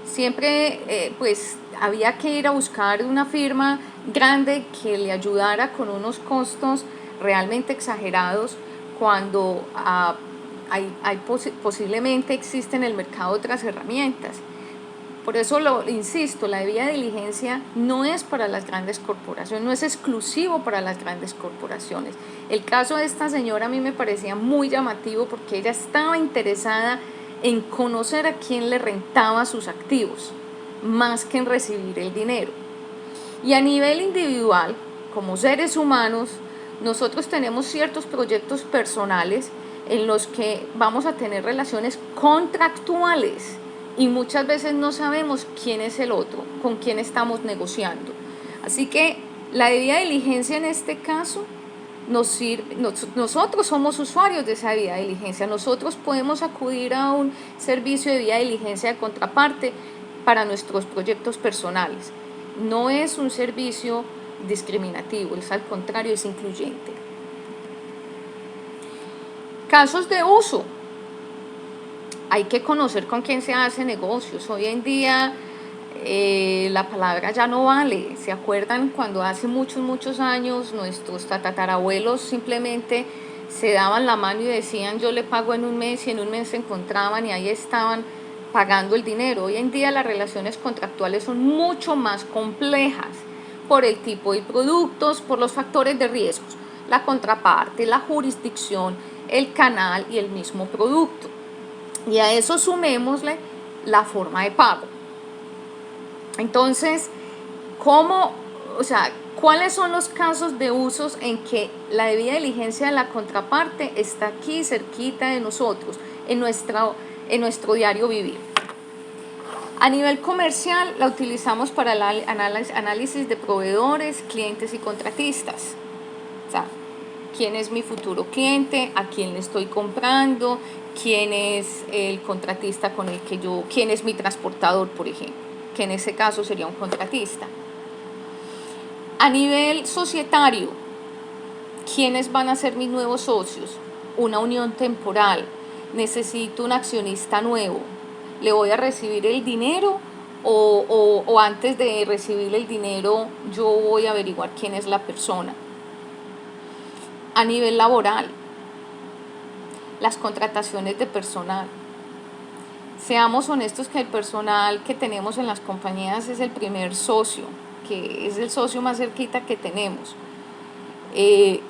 Siempre pues había que ir a buscar una firma grande que le ayudara con unos costos realmente exagerados, cuando posiblemente existen en el mercado otras herramientas. Por eso insisto, la debida diligencia no es para las grandes corporaciones, no es exclusivo para las grandes corporaciones. El caso de esta señora a mí me parecía muy llamativo, porque ella estaba interesada en conocer a quién le rentaba sus activos, más que en recibir el dinero. Y a nivel individual, como seres humanos, nosotros tenemos ciertos proyectos personales en los que vamos a tener relaciones contractuales, y muchas veces no sabemos quién es el otro, con quién estamos negociando. Así que la debida diligencia en este caso nos sirve. Nosotros somos usuarios de esa debida diligencia, nosotros podemos acudir a un servicio de debida diligencia de contraparte para nuestros proyectos personales. No es un servicio discriminativo, es al contrario, es incluyente. Casos de uso. Hay que conocer con quién se hace negocios. Hoy en día la palabra ya no vale. ¿Se acuerdan cuando hace muchos años nuestros tatarabuelos simplemente se daban la mano y decían yo le pago en un mes, y en un mes se encontraban y ahí estaban pagando el dinero? Hoy en día las relaciones contractuales son mucho más complejas por el tipo de productos, por los factores de riesgos, la contraparte, la jurisdicción, el canal y el mismo producto. Y a eso sumémosle la forma de pago. Entonces, ¿cuáles son los casos de usos en que la debida diligencia de la contraparte está aquí cerquita de nosotros, en nuestro diario vivir? A nivel comercial la utilizamos para el análisis de proveedores, clientes y contratistas. O sea, ¿quién es mi futuro cliente? ¿A quién le estoy comprando? ¿Quién es el contratista quién es mi transportador, por ejemplo? Que en ese caso sería un contratista. A nivel societario, ¿quiénes van a ser mis nuevos socios? Una unión temporal. Necesito un accionista nuevo. ¿Le voy a recibir el dinero o antes de recibir el dinero yo voy a averiguar quién es la persona? A nivel laboral, las contrataciones de personal. Seamos honestos que el personal que tenemos en las compañías es el primer socio, que es el socio más cerquita que tenemos.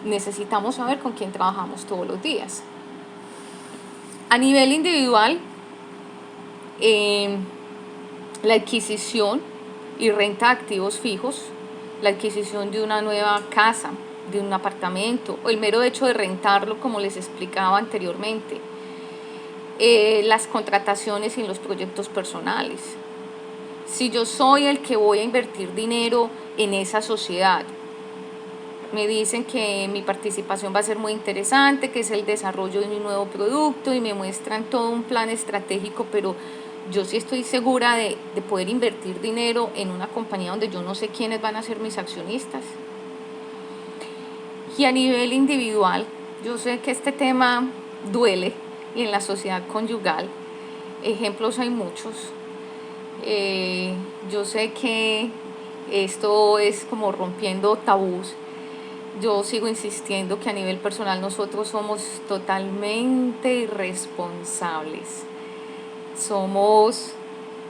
Necesitamos saber con quién trabajamos todos los días. A nivel individual, la adquisición y renta de activos fijos, la adquisición de una nueva casa, de un apartamento, o el mero hecho de rentarlo, como les explicaba anteriormente. Las contrataciones y los proyectos personales. Si yo soy el que voy a invertir dinero en esa sociedad, me dicen que mi participación va a ser muy interesante, que es el desarrollo de un nuevo producto, y me muestran todo un plan estratégico, pero yo sí estoy segura de poder invertir dinero en una compañía donde yo no sé quiénes van a ser mis accionistas. Y a nivel individual, yo sé que este tema duele, y en la sociedad conyugal ejemplos hay muchos. Yo sé que esto es como rompiendo tabús. Yo sigo insistiendo que a nivel personal nosotros somos totalmente irresponsables.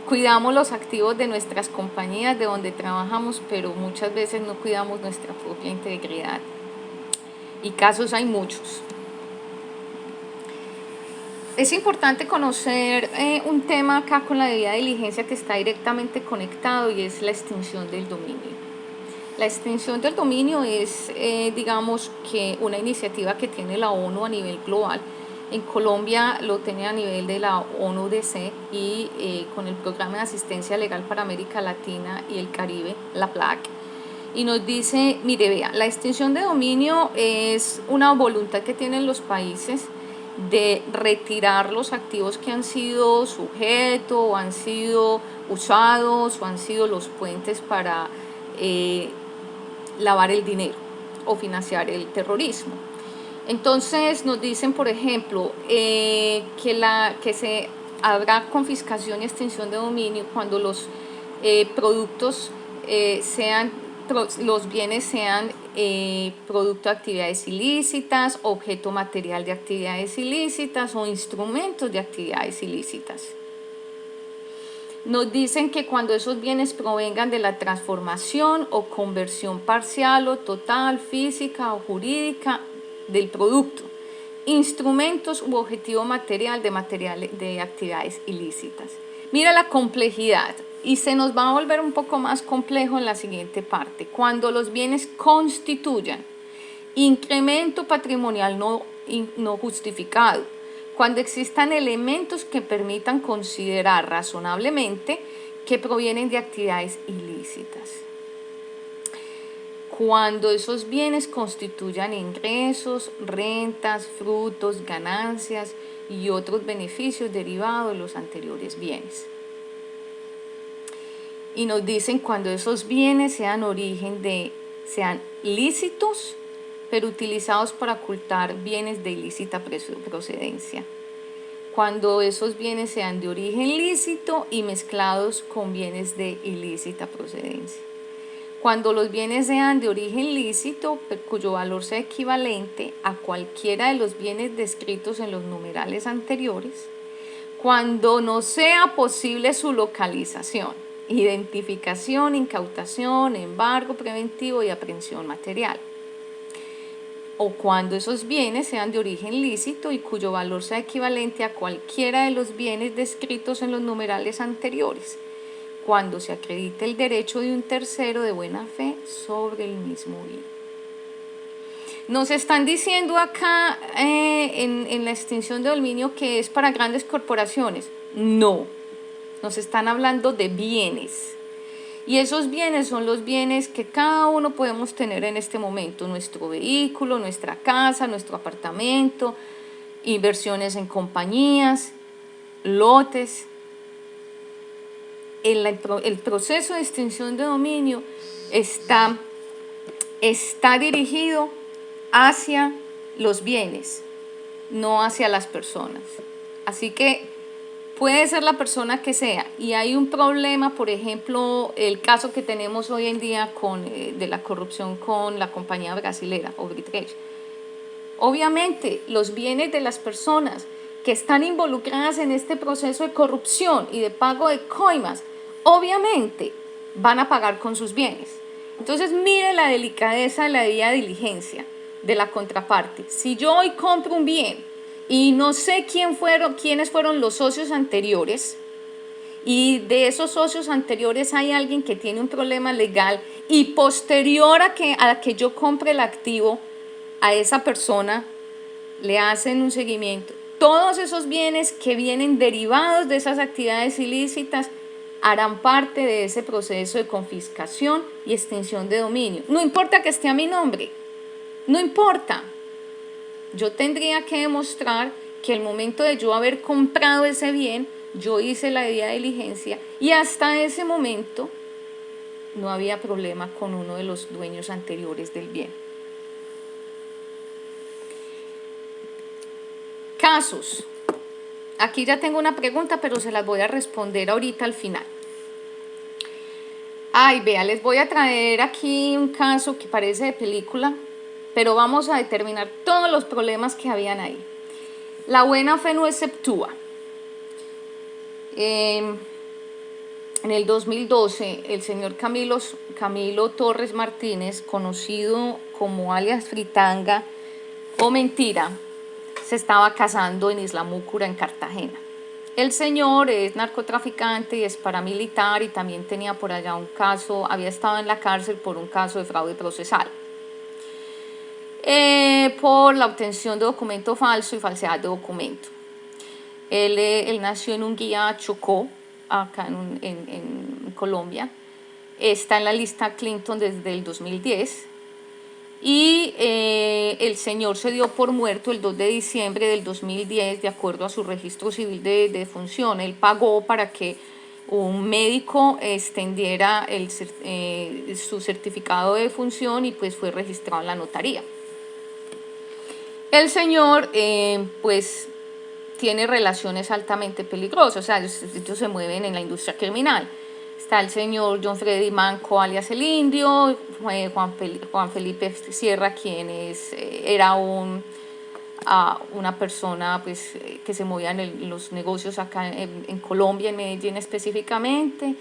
Cuidamos los activos de nuestras compañías, de donde trabajamos, pero muchas veces no cuidamos nuestra propia integridad. Y casos hay muchos. Es importante conocer un tema acá con la debida diligencia que está directamente conectado, y es la extinción del dominio. La extinción del dominio es, digamos, que una iniciativa que tiene la ONU a nivel global. En Colombia lo tiene a nivel de la ONU-DC y con el Programa de Asistencia Legal para América Latina y el Caribe, la PLAC. Y nos dice, mire, vea, la extinción de dominio es una voluntad que tienen los países de retirar los activos que han sido sujeto o han sido usados o han sido los puentes para lavar el dinero o financiar el terrorismo. Entonces nos dicen, por ejemplo, que se habrá confiscación y extinción de dominio cuando los productos los bienes sean producto de actividades ilícitas, objeto material de actividades ilícitas o instrumentos de actividades ilícitas. Nos dicen que cuando esos bienes provengan de la transformación o conversión parcial o total, física o jurídica del producto, instrumentos u objetivo material de actividades ilícitas. Mira la complejidad, y se nos va a volver un poco más complejo en la siguiente parte. Cuando los bienes constituyan incremento patrimonial no justificado, cuando existan elementos que permitan considerar razonablemente que provienen de actividades ilícitas, cuando esos bienes constituyan ingresos, rentas, frutos, ganancias y otros beneficios derivados de los anteriores bienes. Y nos dicen cuando esos bienes sean lícitos, pero utilizados para ocultar bienes de ilícita procedencia. Cuando esos bienes sean de origen lícito y mezclados con bienes de ilícita procedencia. Cuando los bienes sean de origen lícito, cuyo valor sea equivalente a cualquiera de los bienes descritos en los numerales anteriores. Cuando no sea posible su localización, identificación, incautación, embargo preventivo y aprehensión material. O cuando esos bienes sean de origen lícito y cuyo valor sea equivalente a cualquiera de los bienes descritos en los numerales anteriores, cuando se acredite el derecho de un tercero de buena fe sobre el mismo bien. Nos están diciendo acá en la extinción de dominio que es para grandes corporaciones. No, nos están hablando de bienes. Y esos bienes son los bienes que cada uno podemos tener en este momento: nuestro vehículo, nuestra casa, nuestro apartamento, inversiones en compañías, lotes. El proceso de extinción de dominio está dirigido hacia los bienes, no hacia las personas. Así que puede ser la persona que sea, y hay un problema, por ejemplo, el caso que tenemos hoy en día de la corrupción con la compañía brasilera, Odebrecht. Obviamente, los bienes de las personas que están involucradas en este proceso de corrupción y de pago de coimas, obviamente van a pagar con sus bienes. Entonces, mire la delicadeza de la debida diligencia de la contraparte. Si yo hoy compro un bien y no sé quiénes fueron los socios anteriores, y de esos socios anteriores hay alguien que tiene un problema legal, y posterior a que yo compre el activo, a esa persona le hacen un seguimiento, todos esos bienes que vienen derivados de esas actividades ilícitas harán parte de ese proceso de confiscación y extinción de dominio. No importa que esté a mi nombre, no importa. Yo tendría que demostrar que al momento de yo haber comprado ese bien, yo hice la debida diligencia y hasta ese momento no había problema con uno de los dueños anteriores del bien. Casos. Aquí ya tengo una pregunta, pero se las voy a responder ahorita al final. Ay, vea, les voy a traer aquí un caso que parece de película, pero vamos a determinar todos los problemas que habían ahí. La buena fe no exceptúa. En el 2012, el señor Camilo Torres Martínez, conocido como alias Fritanga o Mentira, se estaba casando en Isla Múcura, en Cartagena. El señor es narcotraficante y es paramilitar y también tenía por allá un caso, había estado en la cárcel por un caso de fraude procesal, por la obtención de documento falso y falsedad de documento. Él nació en un guía Chocó, acá en Colombia. Está en la lista Clinton desde el 2010. Y el señor se dio por muerto el 2 de diciembre del 2010, de acuerdo a su registro civil de defunción. Él pagó para que un médico extendiera su certificado de defunción y pues fue registrado en la notaría. El señor pues tiene relaciones altamente peligrosas, o sea, ellos se mueven en la industria criminal. Está el señor John Freddy Manco, alias el Indio, Juan Felipe Sierra, quien era una persona pues, que se movía en los negocios acá en Colombia, en Medellín específicamente.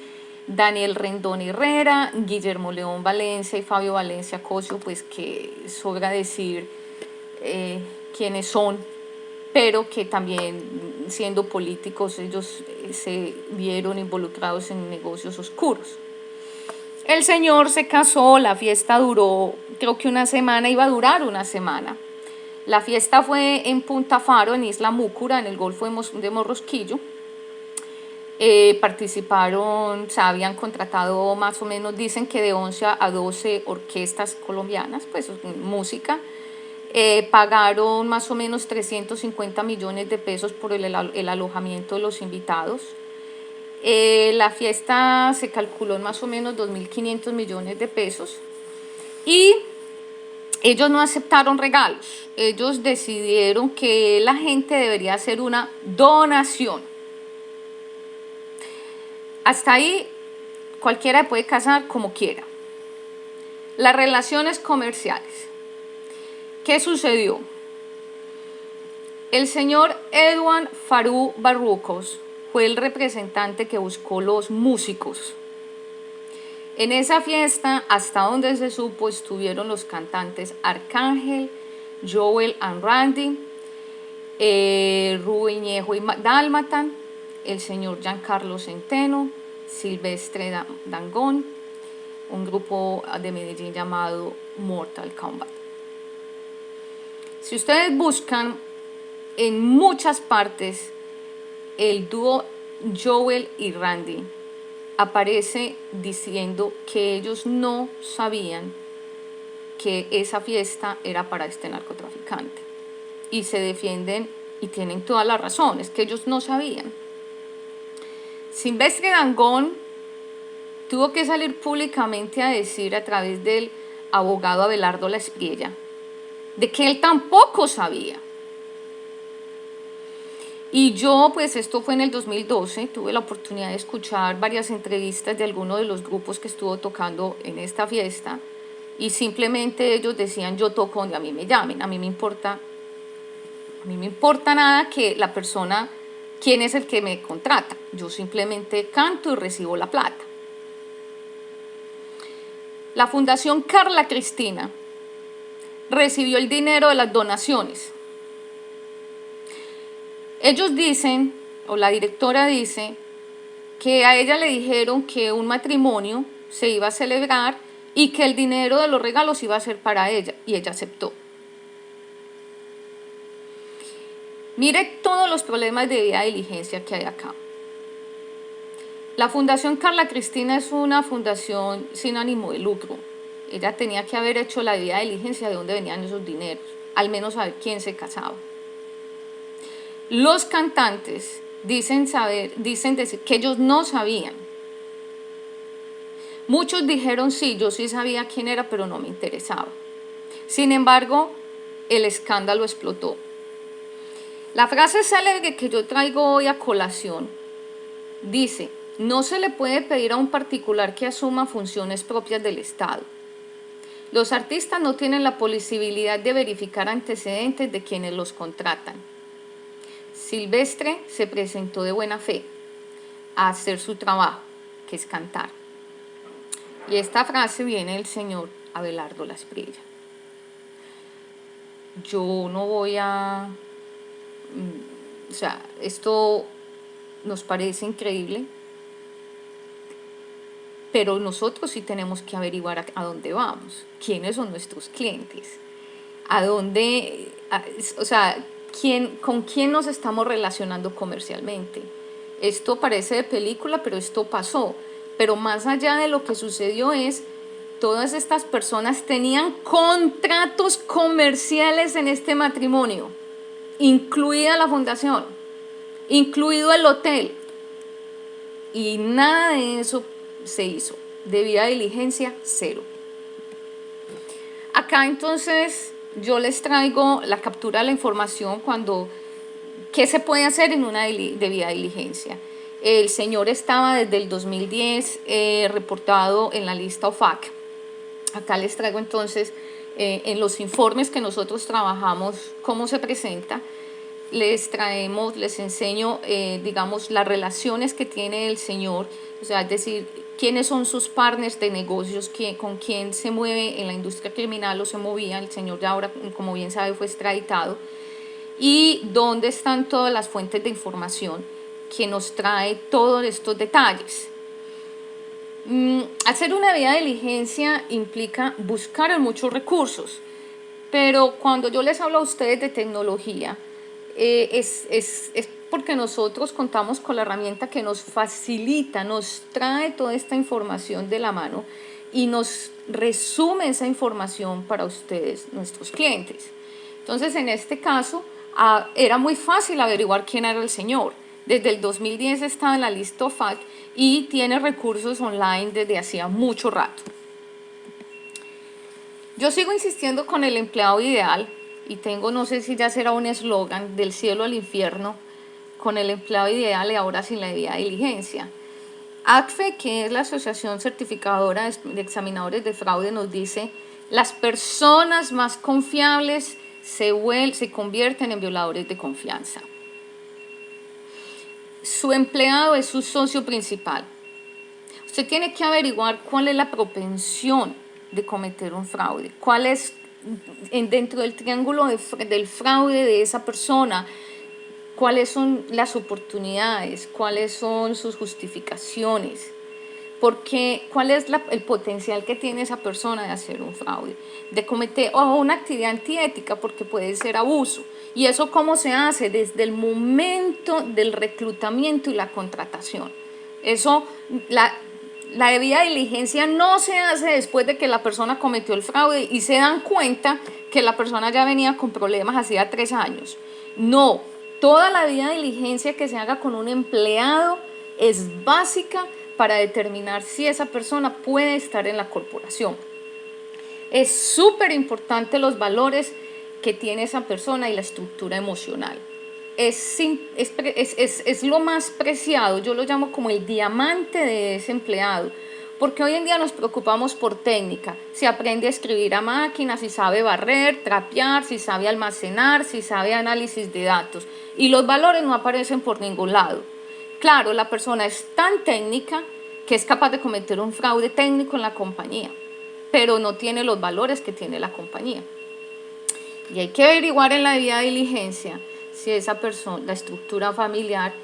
Daniel Rendón Herrera, Guillermo León Valencia y Fabio Valencia Cosio, pues que sobra decir quiénes son, pero que también siendo políticos ellos se vieron involucrados en negocios oscuros. El señor se casó, la fiesta duró creo que una semana, iba a durar una semana. La fiesta fue en Punta Faro, en Isla Múcura, en el Golfo de Morrosquillo. Participaron, se habían contratado más o menos, dicen que de 11 a 12 orquestas colombianas, pues música. Pagaron más o menos 350 millones de pesos por el alojamiento de los invitados. La fiesta se calculó en más o menos 2.500 millones de pesos y ellos no aceptaron regalos. Ellos decidieron que la gente debería hacer una donación. Hasta ahí cualquiera puede casar como quiera. Las relaciones comerciales. ¿Qué sucedió? El señor Edwin Farú Barrucos fue el representante que buscó los músicos. En esa fiesta, hasta donde se supo, estuvieron los cantantes Arcángel, Joel and Randy, Ruiñejo y Dálmata, el señor Giancarlo Centeno, Silvestre Dangond, un grupo de Medellín llamado Mortal Kombat. Si ustedes buscan en muchas partes el dúo Joel y Randy, aparece diciendo que ellos no sabían que esa fiesta era para este narcotraficante. Y se defienden y tienen toda la razón, es que ellos no sabían. Silvestre Dangond tuvo que salir públicamente a decir a través del abogado Abelardo La Espriella de que él tampoco sabía. Y yo, pues esto fue en el 2012, tuve la oportunidad de escuchar varias entrevistas de algunos de los grupos que estuvo tocando en esta fiesta y simplemente ellos decían: yo toco donde a mí me llamen, a mí me importa nada que la persona, quién es el que me contrata, yo simplemente canto y recibo la plata. La Fundación Carla Cristina recibió el dinero de las donaciones. Ellos dicen, o la directora dice, que a ella le dijeron que un matrimonio se iba a celebrar y que el dinero de los regalos iba a ser para ella, y ella aceptó. Mire todos los problemas de debida diligencia que hay acá. La Fundación Carla Cristina es una fundación sin ánimo de lucro. Ella tenía que haber hecho la debida diligencia de dónde venían esos dineros, al menos saber quién se casaba. Los cantantes dicen decir que ellos no sabían. Muchos dijeron: sí, yo sí sabía quién era, pero no me interesaba. Sin embargo, el escándalo explotó. La frase célebre que yo traigo hoy a colación dice: No se le puede pedir a un particular que asuma funciones propias del Estado. Los artistas no tienen la posibilidad de verificar antecedentes de quienes los contratan. Silvestre se presentó de buena fe a hacer su trabajo, que es cantar. Y esta frase viene del señor Abelardo Lasprilla. Yo no voy a... O sea, esto nos parece increíble, pero nosotros sí tenemos que averiguar a dónde vamos, quiénes son nuestros clientes, a dónde, o sea, con quién nos estamos relacionando comercialmente. Esto parece de película, pero esto pasó. Pero más allá de lo que sucedió es, todas estas personas tenían contratos comerciales en este matrimonio, incluida la fundación, incluido el hotel, y nada de eso se hizo. Debida diligencia, cero. Acá entonces yo les traigo la captura de la información ¿qué se puede hacer en una debida diligencia? El señor estaba desde el 2010 reportado en la lista OFAC. Acá les traigo entonces en los informes que nosotros trabajamos cómo se presenta. Les enseño, digamos, las relaciones que tiene el señor, o sea, es decir, quiénes son sus partners de negocios, con quién se mueve en la industria criminal o se movía. El señor ya ahora, como bien sabe, fue extraditado. Y dónde están todas las fuentes de información que nos trae todos estos detalles. Hacer una debida diligencia implica buscar muchos recursos, pero cuando yo les hablo a ustedes de tecnología, es porque nosotros contamos con la herramienta que nos facilita, nos trae toda esta información de la mano y nos resume esa información para ustedes, nuestros clientes. Entonces, en este caso, era muy fácil averiguar quién era el señor. Desde el 2010 estaba en la lista OFAC y tiene recursos online desde hacía mucho rato. Yo sigo insistiendo con el empleado ideal y tengo, no sé si ya será un eslogan, del cielo al infierno, con el empleado ideal y ahora sin la debida diligencia. ACFE, que es la Asociación Certificadora de Examinadores de Fraude, nos dice: las personas más confiables se convierten en violadores de confianza. Su empleado es su socio principal. Usted tiene que averiguar cuál es la propensión de cometer un fraude, cuál es dentro del triángulo del fraude de esa persona, cuáles son las oportunidades, cuáles son sus justificaciones, porque cuál es el potencial que tiene esa persona de hacer un fraude, de cometer una actividad antiética, porque puede ser abuso. ¿Y eso cómo se hace? Desde el momento del reclutamiento y la contratación. Eso, la debida diligencia no se hace después de que la persona cometió el fraude y se dan cuenta que la persona ya venía con problemas hacía 3 años. No, toda la debida diligencia que se haga con un empleado es básica para determinar si esa persona puede estar en la corporación. Es súper importante los valores que tiene esa persona y la estructura emocional. Es lo más preciado, yo lo llamo como el diamante de ese empleado, porque hoy en día nos preocupamos por técnica, si aprende a escribir a máquina, si sabe barrer, trapear, si sabe almacenar, si sabe análisis de datos, y los valores no aparecen por ningún lado. Claro, la persona es tan técnica que es capaz de cometer un fraude técnico en la compañía, pero no tiene los valores que tiene la compañía. Y hay que averiguar en la debida diligencia si esa persona, la estructura familiar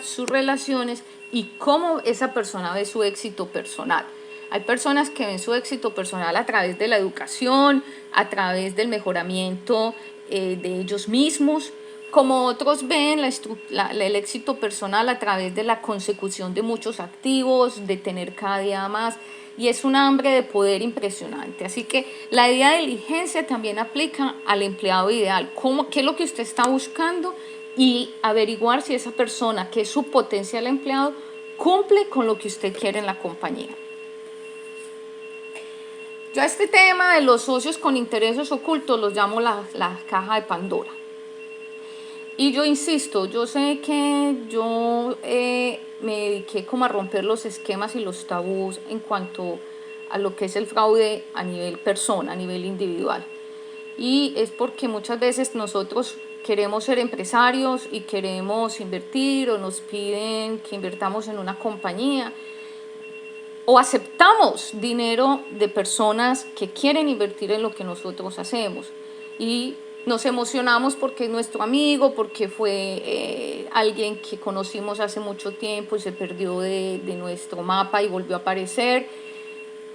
sus relaciones y cómo esa persona ve su éxito personal. Hay personas que ven su éxito personal a través de la educación, a través del mejoramiento de ellos mismos, como otros ven el éxito personal a través de la consecución de muchos activos, de tener cada día más, y es un hambre de poder impresionante. Así que la debida diligencia también aplica al empleado ideal. ¿Qué es lo que usted está buscando? Y averiguar si esa persona, que es su potencial empleado, cumple con lo que usted quiere en la compañía. Yo a este tema de los socios con intereses ocultos los llamo la caja de Pandora. Y yo insisto, yo sé que yo me dediqué como a romper los esquemas y los tabús en cuanto a lo que es el fraude a nivel persona, a nivel individual. Y es porque muchas veces nosotros queremos ser empresarios y queremos invertir o nos piden que invertamos en una compañía o aceptamos dinero de personas que quieren invertir en lo que nosotros hacemos y nos emocionamos porque es nuestro amigo, porque fue alguien que conocimos hace mucho tiempo y se perdió de nuestro mapa y volvió a aparecer.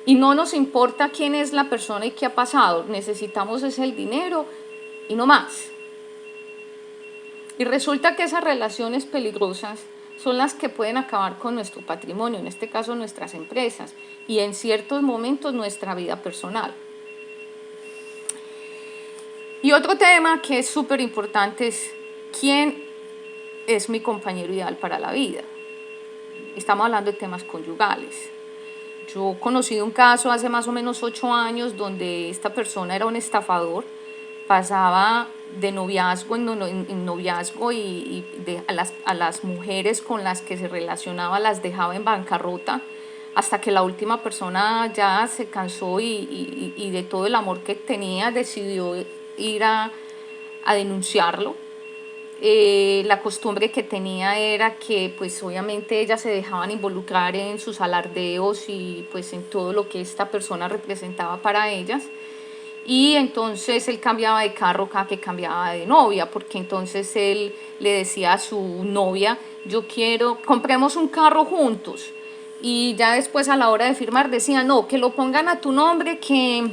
Y no nos importa quién es la persona y qué ha pasado, necesitamos es el dinero y no más. Y resulta que esas relaciones peligrosas son las que pueden acabar con nuestro patrimonio, en este caso nuestras empresas, y en ciertos momentos nuestra vida personal. Y otro tema que es súper importante es quién es mi compañero ideal para la vida. Estamos hablando de temas conyugales. Yo conocí un caso hace más o menos 8 años donde esta persona era un estafador, pasaba de noviazgo en noviazgo y a las mujeres con las que se relacionaba las dejaba en bancarrota hasta que la última persona ya se cansó y de todo el amor que tenía decidió ir a denunciarlo. La costumbre que tenía era que pues obviamente ellas se dejaban involucrar en sus alardeos y pues en todo lo que esta persona representaba para ellas, y entonces él cambiaba de carro cada que cambiaba de novia, porque entonces él le decía a su novia, yo quiero, compremos un carro juntos, y ya después a la hora de firmar decía, no, que lo pongan a tu nombre, que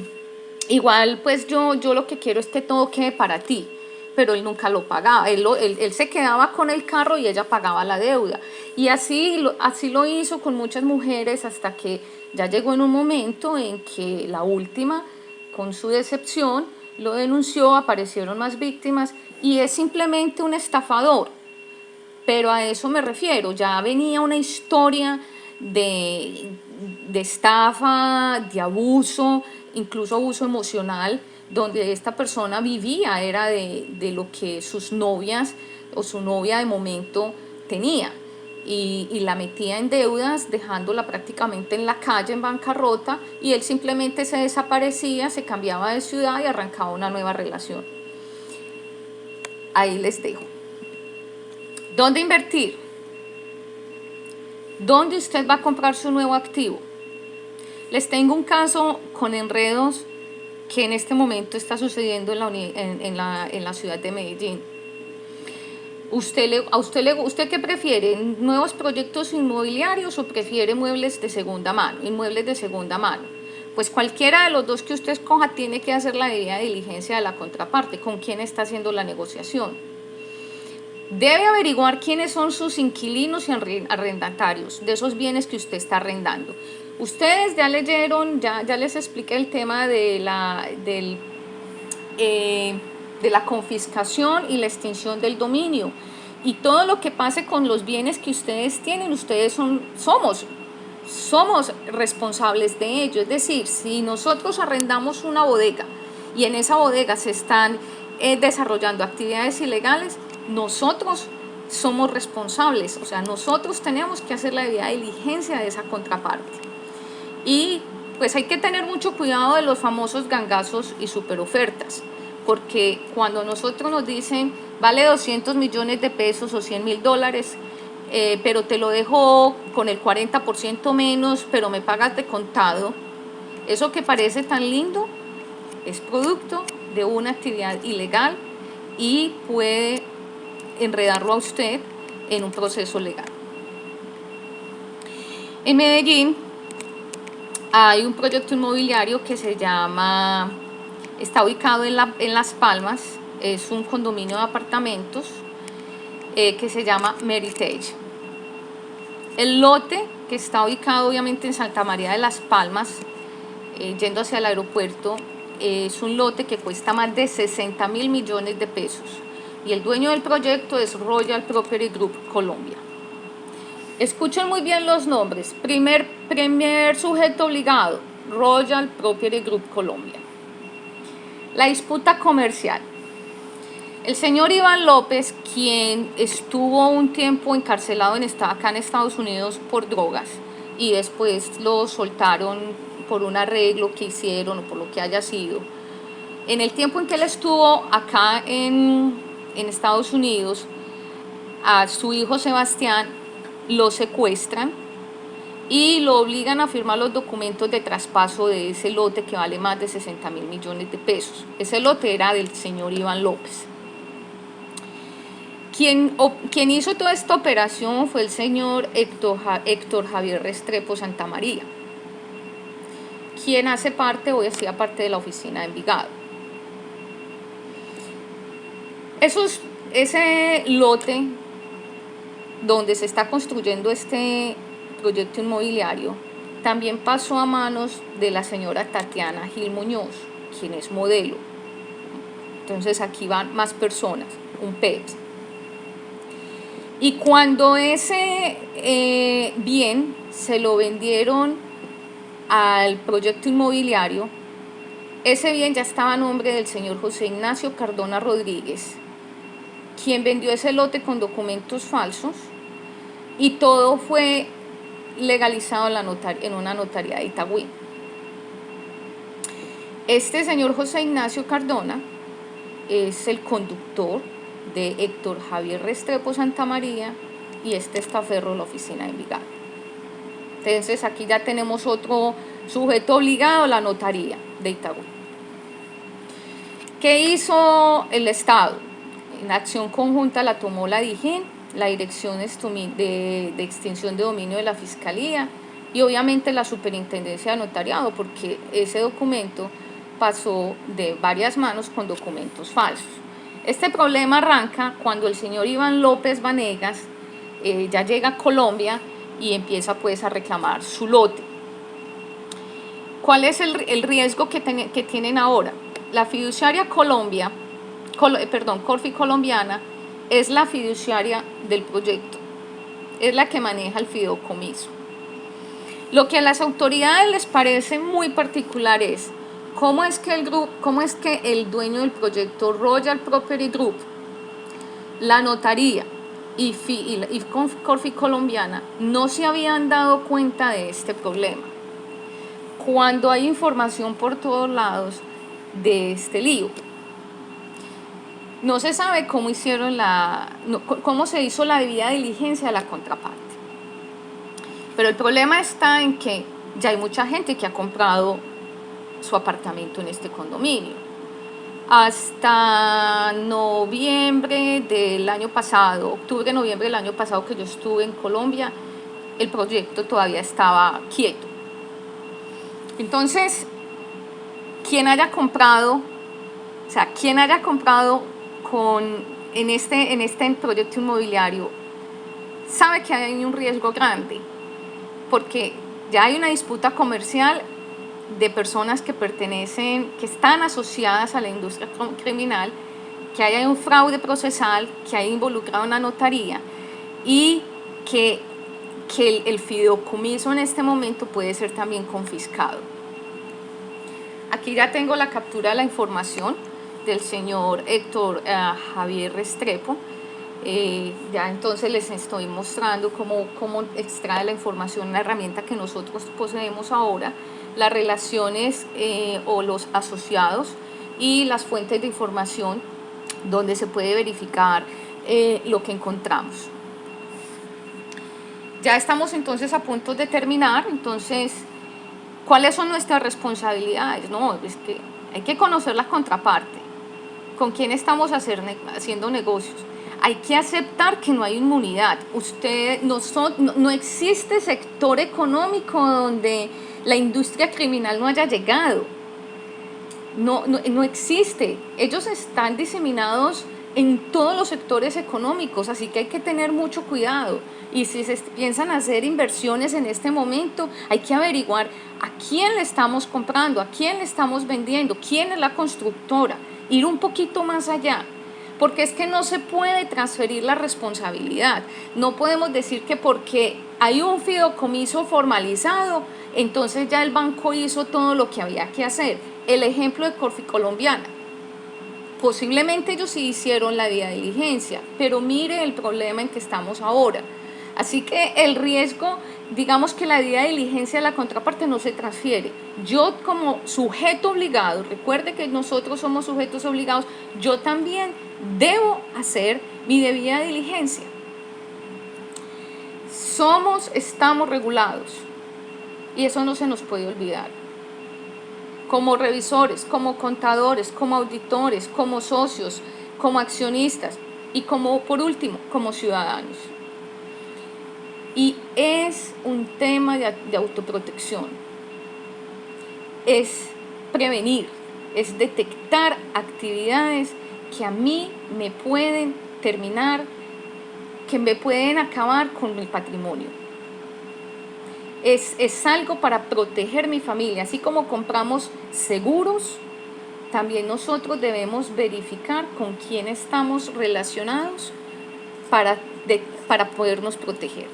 igual pues yo lo que quiero es que todo quede para ti, pero él nunca lo pagaba, él se quedaba con el carro y ella pagaba la deuda. Y así lo hizo con muchas mujeres hasta que ya llegó en un momento en que la última, con su decepción, lo denunció, aparecieron más víctimas y es simplemente un estafador. Pero a eso me refiero, ya venía una historia de estafa, de abuso, incluso abuso emocional, donde esta persona vivía, era de lo que sus novias o su novia de momento tenía. Y la metía en deudas, dejándola prácticamente en la calle, en bancarrota, y él simplemente se desaparecía, se cambiaba de ciudad y arrancaba una nueva relación. Ahí les dejo. ¿Dónde invertir? ¿Dónde usted va a comprar su nuevo activo? Les tengo un caso con enredos que en este momento está sucediendo en la ciudad de Medellín. ¿Usted qué prefiere? ¿Nuevos proyectos inmobiliarios o prefiere muebles de segunda mano, inmuebles de segunda mano? Pues cualquiera de los dos que usted escoja tiene que hacer la debida diligencia de la contraparte, con quién está haciendo la negociación. Debe averiguar quiénes son sus inquilinos y arrendatarios de esos bienes que usted está arrendando. Ustedes ya leyeron, ya les expliqué el tema de la confiscación y la extinción del dominio. Y todo lo que pase con los bienes que ustedes tienen, ustedes somos responsables de ello. Es decir, si nosotros arrendamos una bodega y en esa bodega se están desarrollando actividades ilegales, nosotros somos responsables, o sea, nosotros tenemos que hacer la debida diligencia de esa contraparte. Y pues hay que tener mucho cuidado de los famosos gangazos y superofertas, porque cuando nosotros nos dicen vale 200 millones de pesos o 100.000 dólares, pero te lo dejo con el 40% menos, pero me pagas de contado, eso que parece tan lindo es producto de una actividad ilegal y puede enredarlo a usted en un proceso legal. En Medellín hay un proyecto inmobiliario que está ubicado en Las Palmas, es un condominio de apartamentos que se llama Meritage. El lote, que está ubicado obviamente en Santa María de Las Palmas, yendo hacia el aeropuerto, es un lote que cuesta más de 60.000 millones de pesos. Y el dueño del proyecto es Royal Property Group Colombia. Escuchen muy bien los nombres. Primer sujeto obligado, Royal Property Group Colombia. La disputa comercial. El señor Iván López, quien estuvo un tiempo encarcelado acá en Estados Unidos por drogas y después lo soltaron por un arreglo que hicieron o por lo que haya sido, en el tiempo en que él estuvo acá en Estados Unidos, a su hijo Sebastián lo secuestran y lo obligan a firmar los documentos de traspaso de ese lote que vale más de 60.000 millones de pesos. Ese lote era del señor Iván López. Quien hizo toda esta operación fue el señor Héctor Javier Restrepo Santamaría, quien hace parte, hoy hacía parte de la oficina de Envigado. Ese lote donde se está construyendo este proyecto inmobiliario también pasó a manos de la señora Tatiana Gil Muñoz, quien es modelo. Entonces aquí van más personas, un PEPS. Y cuando ese bien se lo vendieron al proyecto inmobiliario, ese bien ya estaba a nombre del señor José Ignacio Cardona Rodríguez, quien vendió ese lote con documentos falsos, y todo fue legalizado en una notaría de Itagüí. Este señor José Ignacio Cardona es el conductor de Héctor Javier Restrepo Santamaría y este estaferro de la oficina de Envigado. Entonces aquí ya tenemos otro sujeto obligado, la notaría de Itagüí. ¿Qué hizo el Estado? En acción conjunta la tomó la DIJÍN, la Dirección de Extinción de Dominio de la Fiscalía y obviamente la Superintendencia de Notariado, porque ese documento pasó de varias manos con documentos falsos. Este problema arranca cuando el señor Iván López Vanegas ya llega a Colombia y empieza pues a reclamar su lote. ¿Cuál es el riesgo que tienen ahora? La fiduciaria Corfi Colombiana es la fiduciaria del proyecto, es la que maneja el fideicomiso. Lo que a las autoridades les parece muy particular es cómo es que el dueño del proyecto, Royal Property Group, la notaría y Corfi Colombiana no se habían dado cuenta de este problema, cuando hay información por todos lados de este lío. No se sabe cómo se hizo la debida diligencia de la contraparte. Pero el problema está en que ya hay mucha gente que ha comprado su apartamento en este condominio. Hasta noviembre del año pasado, octubre-noviembre del año pasado que yo estuve en Colombia, el proyecto todavía estaba quieto. Entonces, quien haya comprado en este proyecto inmobiliario sabe que hay un riesgo grande, porque ya hay una disputa comercial de personas que están asociadas a la industria criminal, que hay un fraude procesal, que hay involucrado una notaría y que el fideicomiso en este momento puede ser también confiscado. Aquí ya tengo la captura de la información del señor Héctor Javier Restrepo. Ya entonces les estoy mostrando cómo extrae la información, una herramienta que nosotros poseemos ahora, las relaciones o los asociados y las fuentes de información donde se puede verificar lo que encontramos. Ya estamos entonces a punto de terminar. Entonces, ¿cuáles son nuestras responsabilidades? No, es que hay que conocer la contraparte, con quién estamos haciendo negocios. Hay que aceptar que no hay inmunidad. No existe sector económico donde la industria criminal no haya llegado. No existe. Ellos están diseminados en todos los sectores económicos, así que hay que tener mucho cuidado. Y si se piensan hacer inversiones en este momento, hay que averiguar a quién le estamos comprando, a quién le estamos vendiendo, quién es la constructora, ir un poquito más allá. Porque es que no se puede transferir la responsabilidad. No podemos decir que porque hay un fideicomiso formalizado, entonces ya el banco hizo todo lo que había que hacer. El ejemplo de Corfi Colombiana. Posiblemente ellos sí hicieron la debida diligencia, pero mire el problema en que estamos ahora. Así que el riesgo, digamos que la debida diligencia de la contraparte no se transfiere. Yo como sujeto obligado, recuerde que nosotros somos sujetos obligados, yo también debo hacer mi debida diligencia. Estamos regulados y eso no se nos puede olvidar. Como revisores, como contadores, como auditores, como socios, como accionistas y como, por último, como ciudadanos. Y es un tema de autoprotección. Es prevenir, es detectar actividades que a mí me pueden terminar, que me pueden acabar con mi patrimonio. Es algo para proteger mi familia. Así como compramos seguros, también nosotros debemos verificar con quién estamos relacionados para podernos proteger.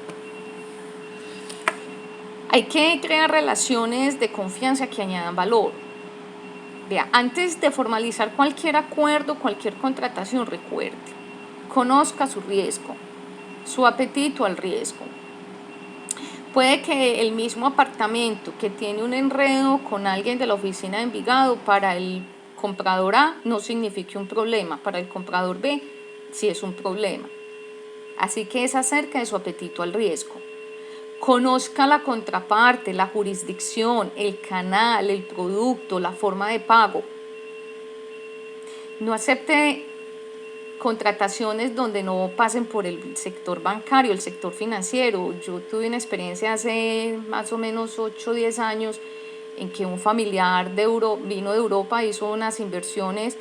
Hay que crear relaciones de confianza que añadan valor. Vea, antes de formalizar cualquier acuerdo, cualquier contratación, recuerde, conozca su riesgo, su apetito al riesgo. Puede que el mismo apartamento que tiene un enredo con alguien de la oficina de Envigado para el comprador A no signifique un problema, para el comprador B sí es un problema. Así que es acerca de su apetito al riesgo. Conozca la contraparte, la jurisdicción, el canal, el producto, la forma de pago. No acepte contrataciones donde no pasen por el sector bancario, el sector financiero. Yo tuve una experiencia hace más o menos 8 o 10 años en que un familiar vino de Europa, hizo unas inversiones,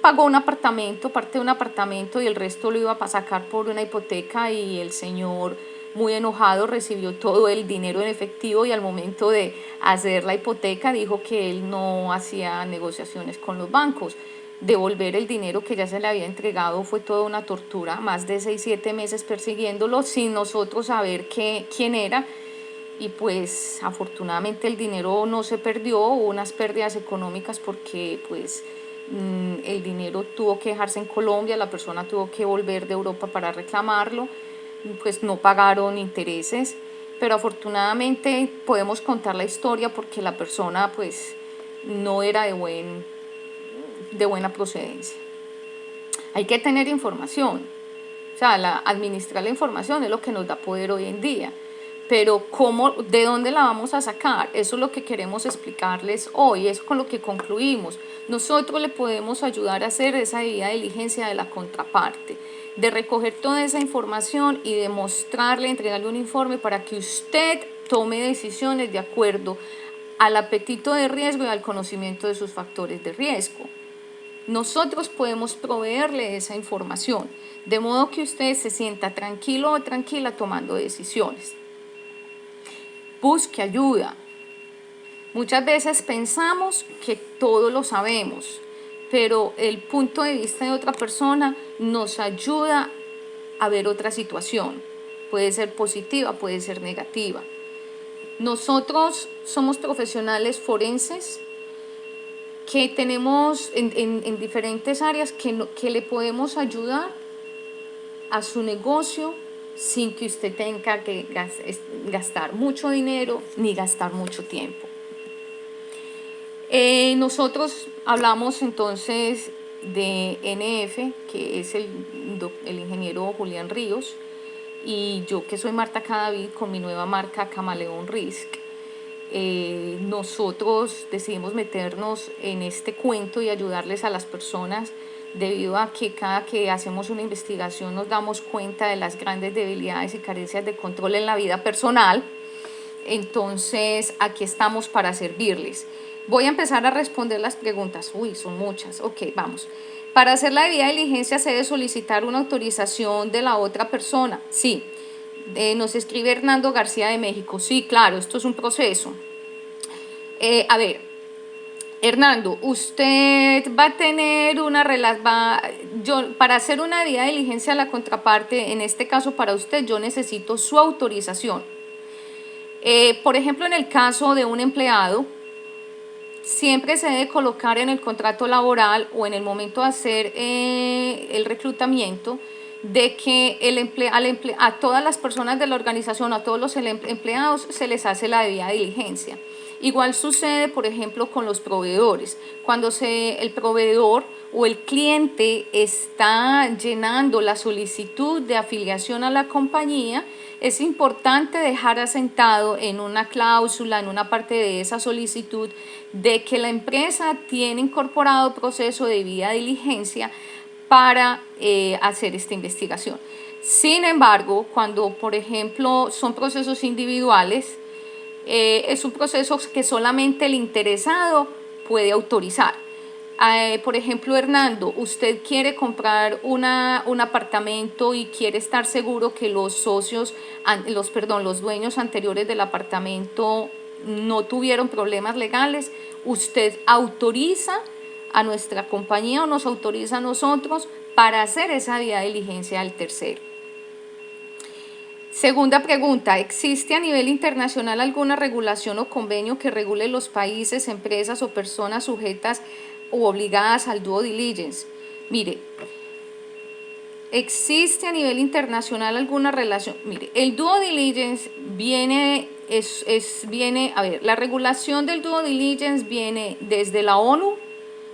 pagó un apartamento, parte de un apartamento y el resto lo iba a sacar por una hipoteca y el señor, muy enojado, recibió todo el dinero en efectivo y al momento de hacer la hipoteca dijo que él no hacía negociaciones con los bancos. Devolver el dinero que ya se le había entregado fue toda una tortura, más de 6-7 meses persiguiéndolo sin nosotros saber quién era. Y pues afortunadamente el dinero no se perdió, hubo unas pérdidas económicas porque pues el dinero tuvo que dejarse en Colombia, la persona tuvo que volver de Europa para reclamarlo, pues no pagaron intereses, pero afortunadamente podemos contar la historia porque la persona pues no era de buena procedencia. Hay que tener información, o sea, administrar la información es lo que nos da poder hoy en día. Pero ¿de dónde la vamos a sacar? Eso es lo que queremos explicarles hoy, es con lo que concluimos. Nosotros le podemos ayudar a hacer esa debida diligencia de la contraparte, de recoger toda esa información y de mostrarle, entregarle un informe para que usted tome decisiones de acuerdo al apetito de riesgo y al conocimiento de sus factores de riesgo. Nosotros podemos proveerle esa información, de modo que usted se sienta tranquilo o tranquila tomando decisiones. Busque ayuda. Muchas veces pensamos que todo lo sabemos, pero el punto de vista de otra persona nos ayuda a ver otra situación. Puede ser positiva, puede ser negativa. Nosotros somos profesionales forenses que tenemos en diferentes áreas que le podemos ayudar a su negocio sin que usted tenga que gastar mucho dinero ni gastar mucho tiempo. Nosotros hablamos entonces de NF, que es el ingeniero Julián Ríos, y yo que soy Marta Cadavid con mi nueva marca Camaleón Risk. Nosotros decidimos meternos en este cuento y ayudarles a las personas debido a que cada que hacemos una investigación nos damos cuenta de las grandes debilidades y carencias de control en la vida personal. Entonces aquí estamos para servirles. Voy a empezar a responder las preguntas. Uy, son muchas. Ok, vamos. Para hacer la debida diligencia se debe solicitar una autorización de la otra persona. Sí. Nos escribe Hernando García de México. Sí, claro, esto es un proceso. A ver, Hernando, usted va a tener para hacer una debida diligencia a la contraparte, en este caso para usted, yo necesito su autorización. Por ejemplo, en el caso de un empleado, siempre se debe colocar en el contrato laboral o en el momento de hacer el reclutamiento de que a todas las personas de la organización, a todos los empleados, se les hace la debida diligencia. Igual sucede, por ejemplo, con los proveedores. Cuando el proveedor o el cliente está llenando la solicitud de afiliación a la compañía, es importante dejar asentado en una cláusula, en una parte de esa solicitud, de que la empresa tiene incorporado proceso de debida diligencia para hacer esta investigación. Sin embargo, cuando, por ejemplo, son procesos individuales, es un proceso que solamente el interesado puede autorizar. Por ejemplo, Hernando, usted quiere comprar un apartamento y quiere estar seguro que los socios, los dueños anteriores del apartamento no tuvieron problemas legales. Usted autoriza a nuestra compañía o nos autoriza a nosotros para hacer esa debida diligencia del tercero. Segunda pregunta, ¿existe a nivel internacional alguna regulación o convenio que regule los países, empresas o personas sujetas o obligadas al due diligence? Mire, ¿existe a nivel internacional alguna relación? Mire, el due diligence la regulación del due diligence viene desde la ONU,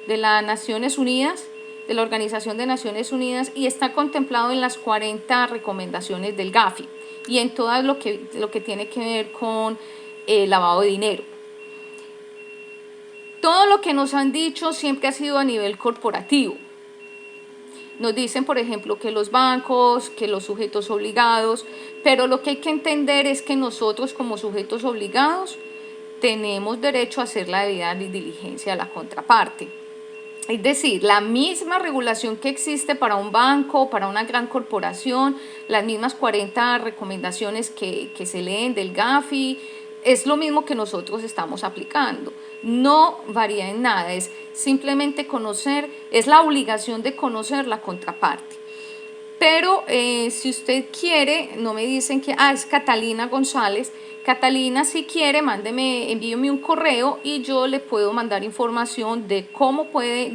de las Naciones Unidas, de la Organización de Naciones Unidas, y está contemplado en las 40 recomendaciones del GAFI y en todo lo que tiene que ver con lavado de dinero. Todo lo que nos han dicho siempre ha sido a nivel corporativo. Nos dicen, por ejemplo, que los bancos, que los sujetos obligados, pero lo que hay que entender es que nosotros como sujetos obligados tenemos derecho a hacer la debida diligencia a la contraparte. Es decir, la misma regulación que existe para un banco, para una gran corporación, las mismas 40 recomendaciones que se leen del GAFI, es lo mismo que nosotros estamos aplicando. No varía en nada, es simplemente conocer, es la obligación de conocer la contraparte. Pero si usted quiere, no me dicen que es Catalina González. Catalina, si quiere, envíeme un correo y yo le puedo mandar información de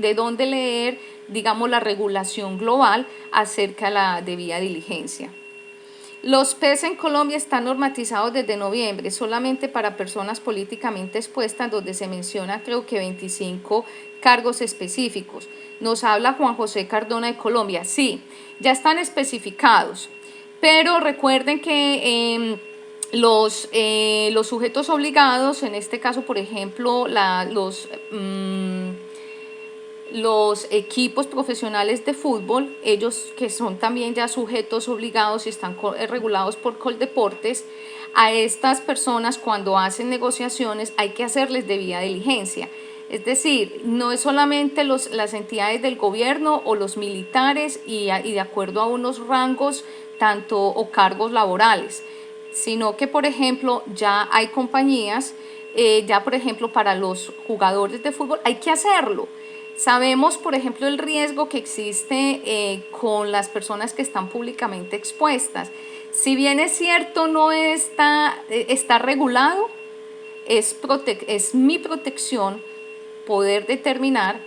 de dónde leer, digamos, la regulación global acerca de la debida diligencia. Los PES en Colombia están normatizados desde noviembre, solamente para personas políticamente expuestas, donde se menciona creo que 25 cargos específicos. Nos habla Juan José Cardona de Colombia. Sí, ya están especificados, pero recuerden que los sujetos obligados, en este caso, por ejemplo, los equipos profesionales de fútbol, ellos que son también ya sujetos obligados y están regulados por Coldeportes, a estas personas cuando hacen negociaciones hay que hacerles debida diligencia. Es decir, no es solamente las entidades del gobierno o los militares y de acuerdo a unos rangos o cargos laborales, sino que, por ejemplo, ya hay compañías, ya por ejemplo para los jugadores de fútbol hay que hacerlo. Sabemos, por ejemplo, el riesgo que existe con las personas que están públicamente expuestas. Si bien es cierto, no está regulado, es mi protección poder determinar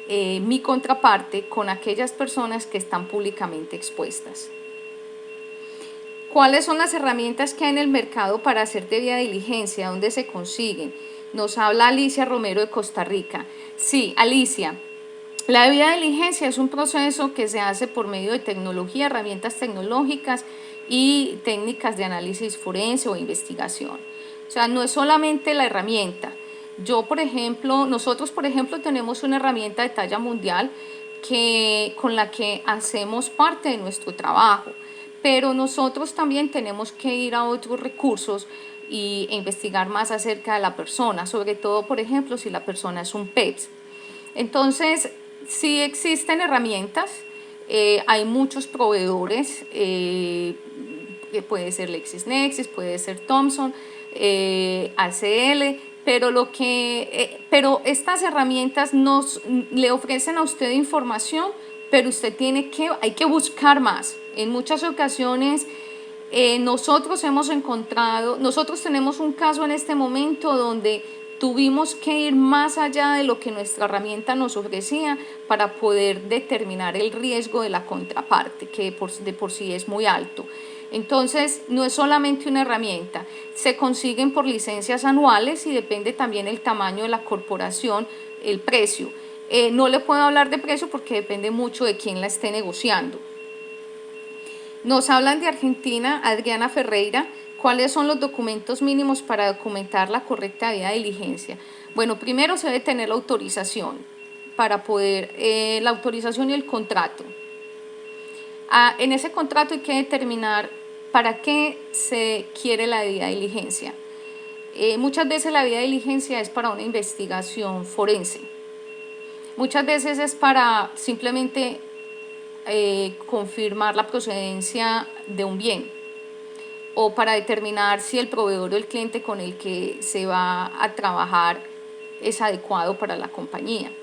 mi contraparte con aquellas personas que están públicamente expuestas. ¿Cuáles son las herramientas que hay en el mercado para hacer debida diligencia? ¿Dónde se consiguen? Nos habla Alicia Romero de Costa Rica. Sí, Alicia, la debida diligencia es un proceso que se hace por medio de tecnología, herramientas tecnológicas y técnicas de análisis forense o investigación. O sea, no es solamente la herramienta. Nosotros, por ejemplo, tenemos una herramienta de talla mundial con la que hacemos parte de nuestro trabajo, pero nosotros también tenemos que ir a otros recursos e investigar más acerca de la persona, sobre todo, por ejemplo, si la persona es un PEPS. Entonces, sí existen herramientas, hay muchos proveedores, puede ser LexisNexis, puede ser Thomson, ACL, pero estas herramientas le ofrecen a usted información, pero usted hay que buscar más. En muchas ocasiones nosotros tenemos un caso en este momento donde tuvimos que ir más allá de lo que nuestra herramienta nos ofrecía para poder determinar el riesgo de la contraparte, que de por sí es muy alto. Entonces, no es solamente una herramienta, se consiguen por licencias anuales y depende también el tamaño de la corporación, el precio. No le puedo hablar de precio porque depende mucho de quién la esté negociando. Nos hablan de Argentina, Adriana Ferreira. ¿Cuáles son los documentos mínimos para documentar la correcta debida diligencia? Bueno, primero se debe tener la autorización para poder, la autorización y el contrato. En ese contrato hay que determinar para qué se quiere la debida diligencia. Muchas veces la debida diligencia es para una investigación forense. Muchas veces es para simplemente confirmar la procedencia de un bien o para determinar si el proveedor o el cliente con el que se va a trabajar es adecuado para la compañía.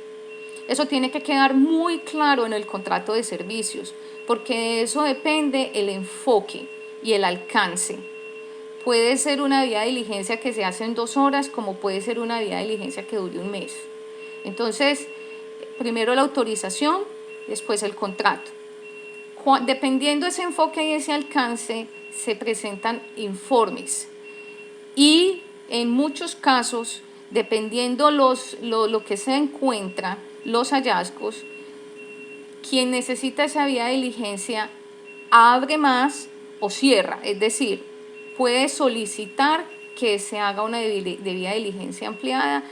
Eso tiene que quedar muy claro en el contrato de servicios, porque de eso depende el enfoque y el alcance. Puede ser una debida diligencia que se hace en 2 horas, como puede ser una debida diligencia que dure un mes. Entonces, primero la autorización, después el contrato. Dependiendo de ese enfoque y ese alcance, se presentan informes. Y en muchos casos, dependiendo lo que se encuentra, los hallazgos, quien necesita esa debida diligencia abre más o cierra, es decir, puede solicitar que se haga una debida diligencia ampliada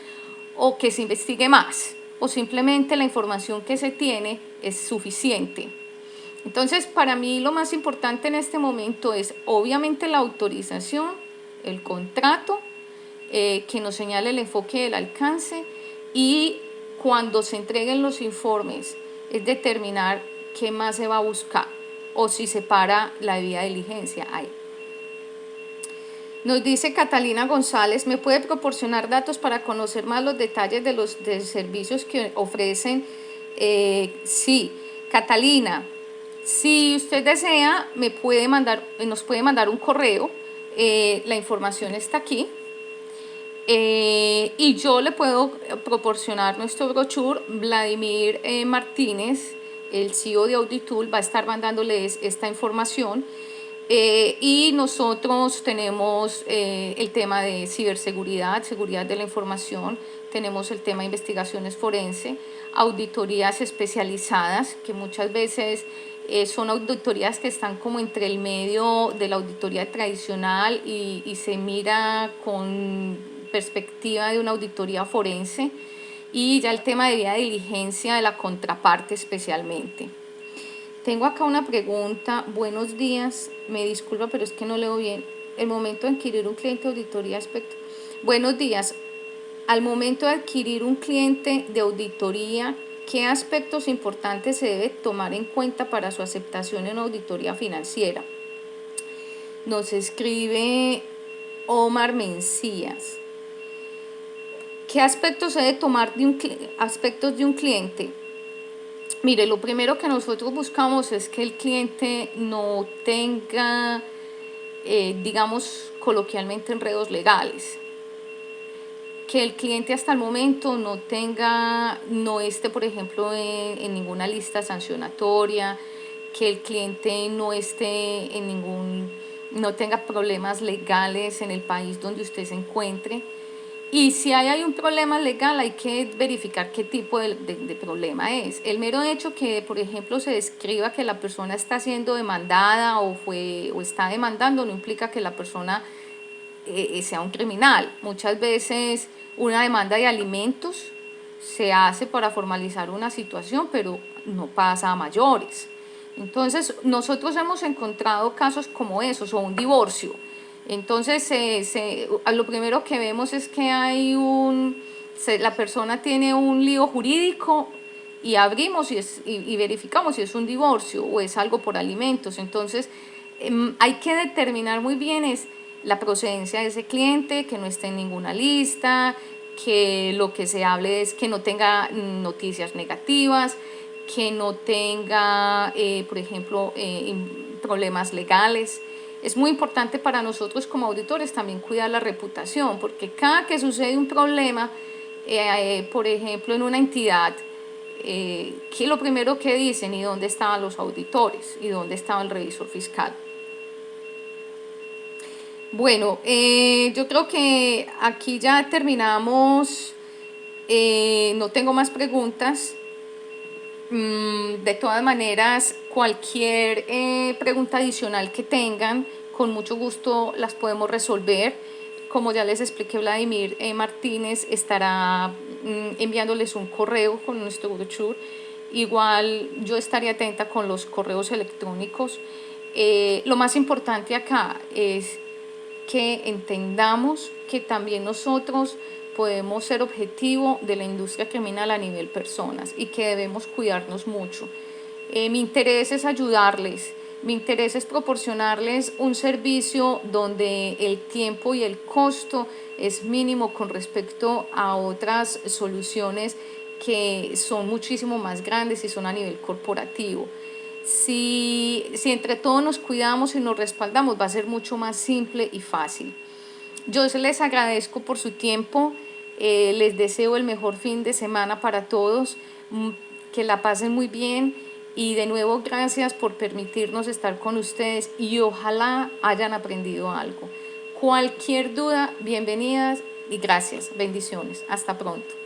o que se investigue más, o simplemente la información que se tiene es suficiente. Entonces, para mí lo más importante en este momento es obviamente la autorización, el contrato, que nos señale el enfoque del alcance, y cuando se entreguen los informes es determinar qué más se va a buscar o si se para la debida diligencia ahí. Nos dice Catalina González, ¿me puede proporcionar datos para conocer más los detalles de los servicios que ofrecen? Sí, Catalina, si usted desea, nos puede mandar un correo, la información está aquí, y yo le puedo proporcionar nuestro brochure. Vladimir Martínez, el CEO de Auditool, va a estar mandándoles esta información. Y nosotros tenemos el tema de ciberseguridad, seguridad de la información, tenemos el tema de investigaciones forense, auditorías especializadas, que muchas veces son auditorías que están como entre el medio de la auditoría tradicional y se mira con perspectiva de una auditoría forense, y ya el tema de debida diligencia de la contraparte especialmente. Tengo acá una pregunta. Buenos días, me disculpa, pero es que no leo bien. El momento de adquirir un cliente de auditoría aspecto. Buenos días. Al momento de adquirir un cliente de auditoría, ¿qué aspectos importantes se debe tomar en cuenta para su aceptación en auditoría financiera? Nos escribe Omar Mencías. ¿Qué aspectos se debe tomar aspectos de un cliente? Mire, lo primero que nosotros buscamos es que el cliente no tenga, digamos coloquialmente, enredos legales. Que el cliente hasta el momento no esté, por ejemplo, en ninguna lista sancionatoria, que el cliente no tenga problemas legales en el país donde usted se encuentre. Y si hay un problema legal, hay que verificar qué tipo de problema es. El mero hecho que, por ejemplo, se describa que la persona está siendo demandada o está demandando, no implica que la persona sea un criminal. Muchas veces una demanda de alimentos se hace para formalizar una situación, pero no pasa a mayores. Entonces, nosotros hemos encontrado casos como esos, o un divorcio. Entonces, lo primero que vemos es que la persona tiene un lío jurídico, y abrimos y verificamos si es un divorcio o es algo por alimentos. Entonces, hay que determinar muy bien la procedencia de ese cliente, que no esté en ninguna lista, que lo que se hable es que no tenga noticias negativas, que no tenga, por ejemplo, problemas legales. Es muy importante para nosotros como auditores también cuidar la reputación, porque cada que sucede un problema, por ejemplo, en una entidad, ¿qué es lo primero que dicen? ¿Y dónde estaban los auditores? ¿Y dónde estaba el revisor fiscal? Bueno, yo creo que aquí ya terminamos. No tengo más preguntas. De todas maneras, cualquier pregunta adicional que tengan, con mucho gusto las podemos resolver. Como ya les expliqué, Vladimir Martínez estará enviándoles un correo con nuestro brochure. Igual yo estaré atenta con los correos electrónicos. Lo más importante acá es que entendamos que también nosotros podemos ser objetivo de la industria criminal a nivel personas y que debemos cuidarnos mucho. Mi interés es ayudarles, mi interés es proporcionarles un servicio donde el tiempo y el costo es mínimo con respecto a otras soluciones que son muchísimo más grandes y son a nivel corporativo. Si entre todos nos cuidamos y nos respaldamos, va a ser mucho más simple y fácil. Yo les agradezco por su tiempo, les deseo el mejor fin de semana para todos, que la pasen muy bien y de nuevo gracias por permitirnos estar con ustedes y ojalá hayan aprendido algo. Cualquier duda, bienvenidas y gracias. Bendiciones. Hasta pronto.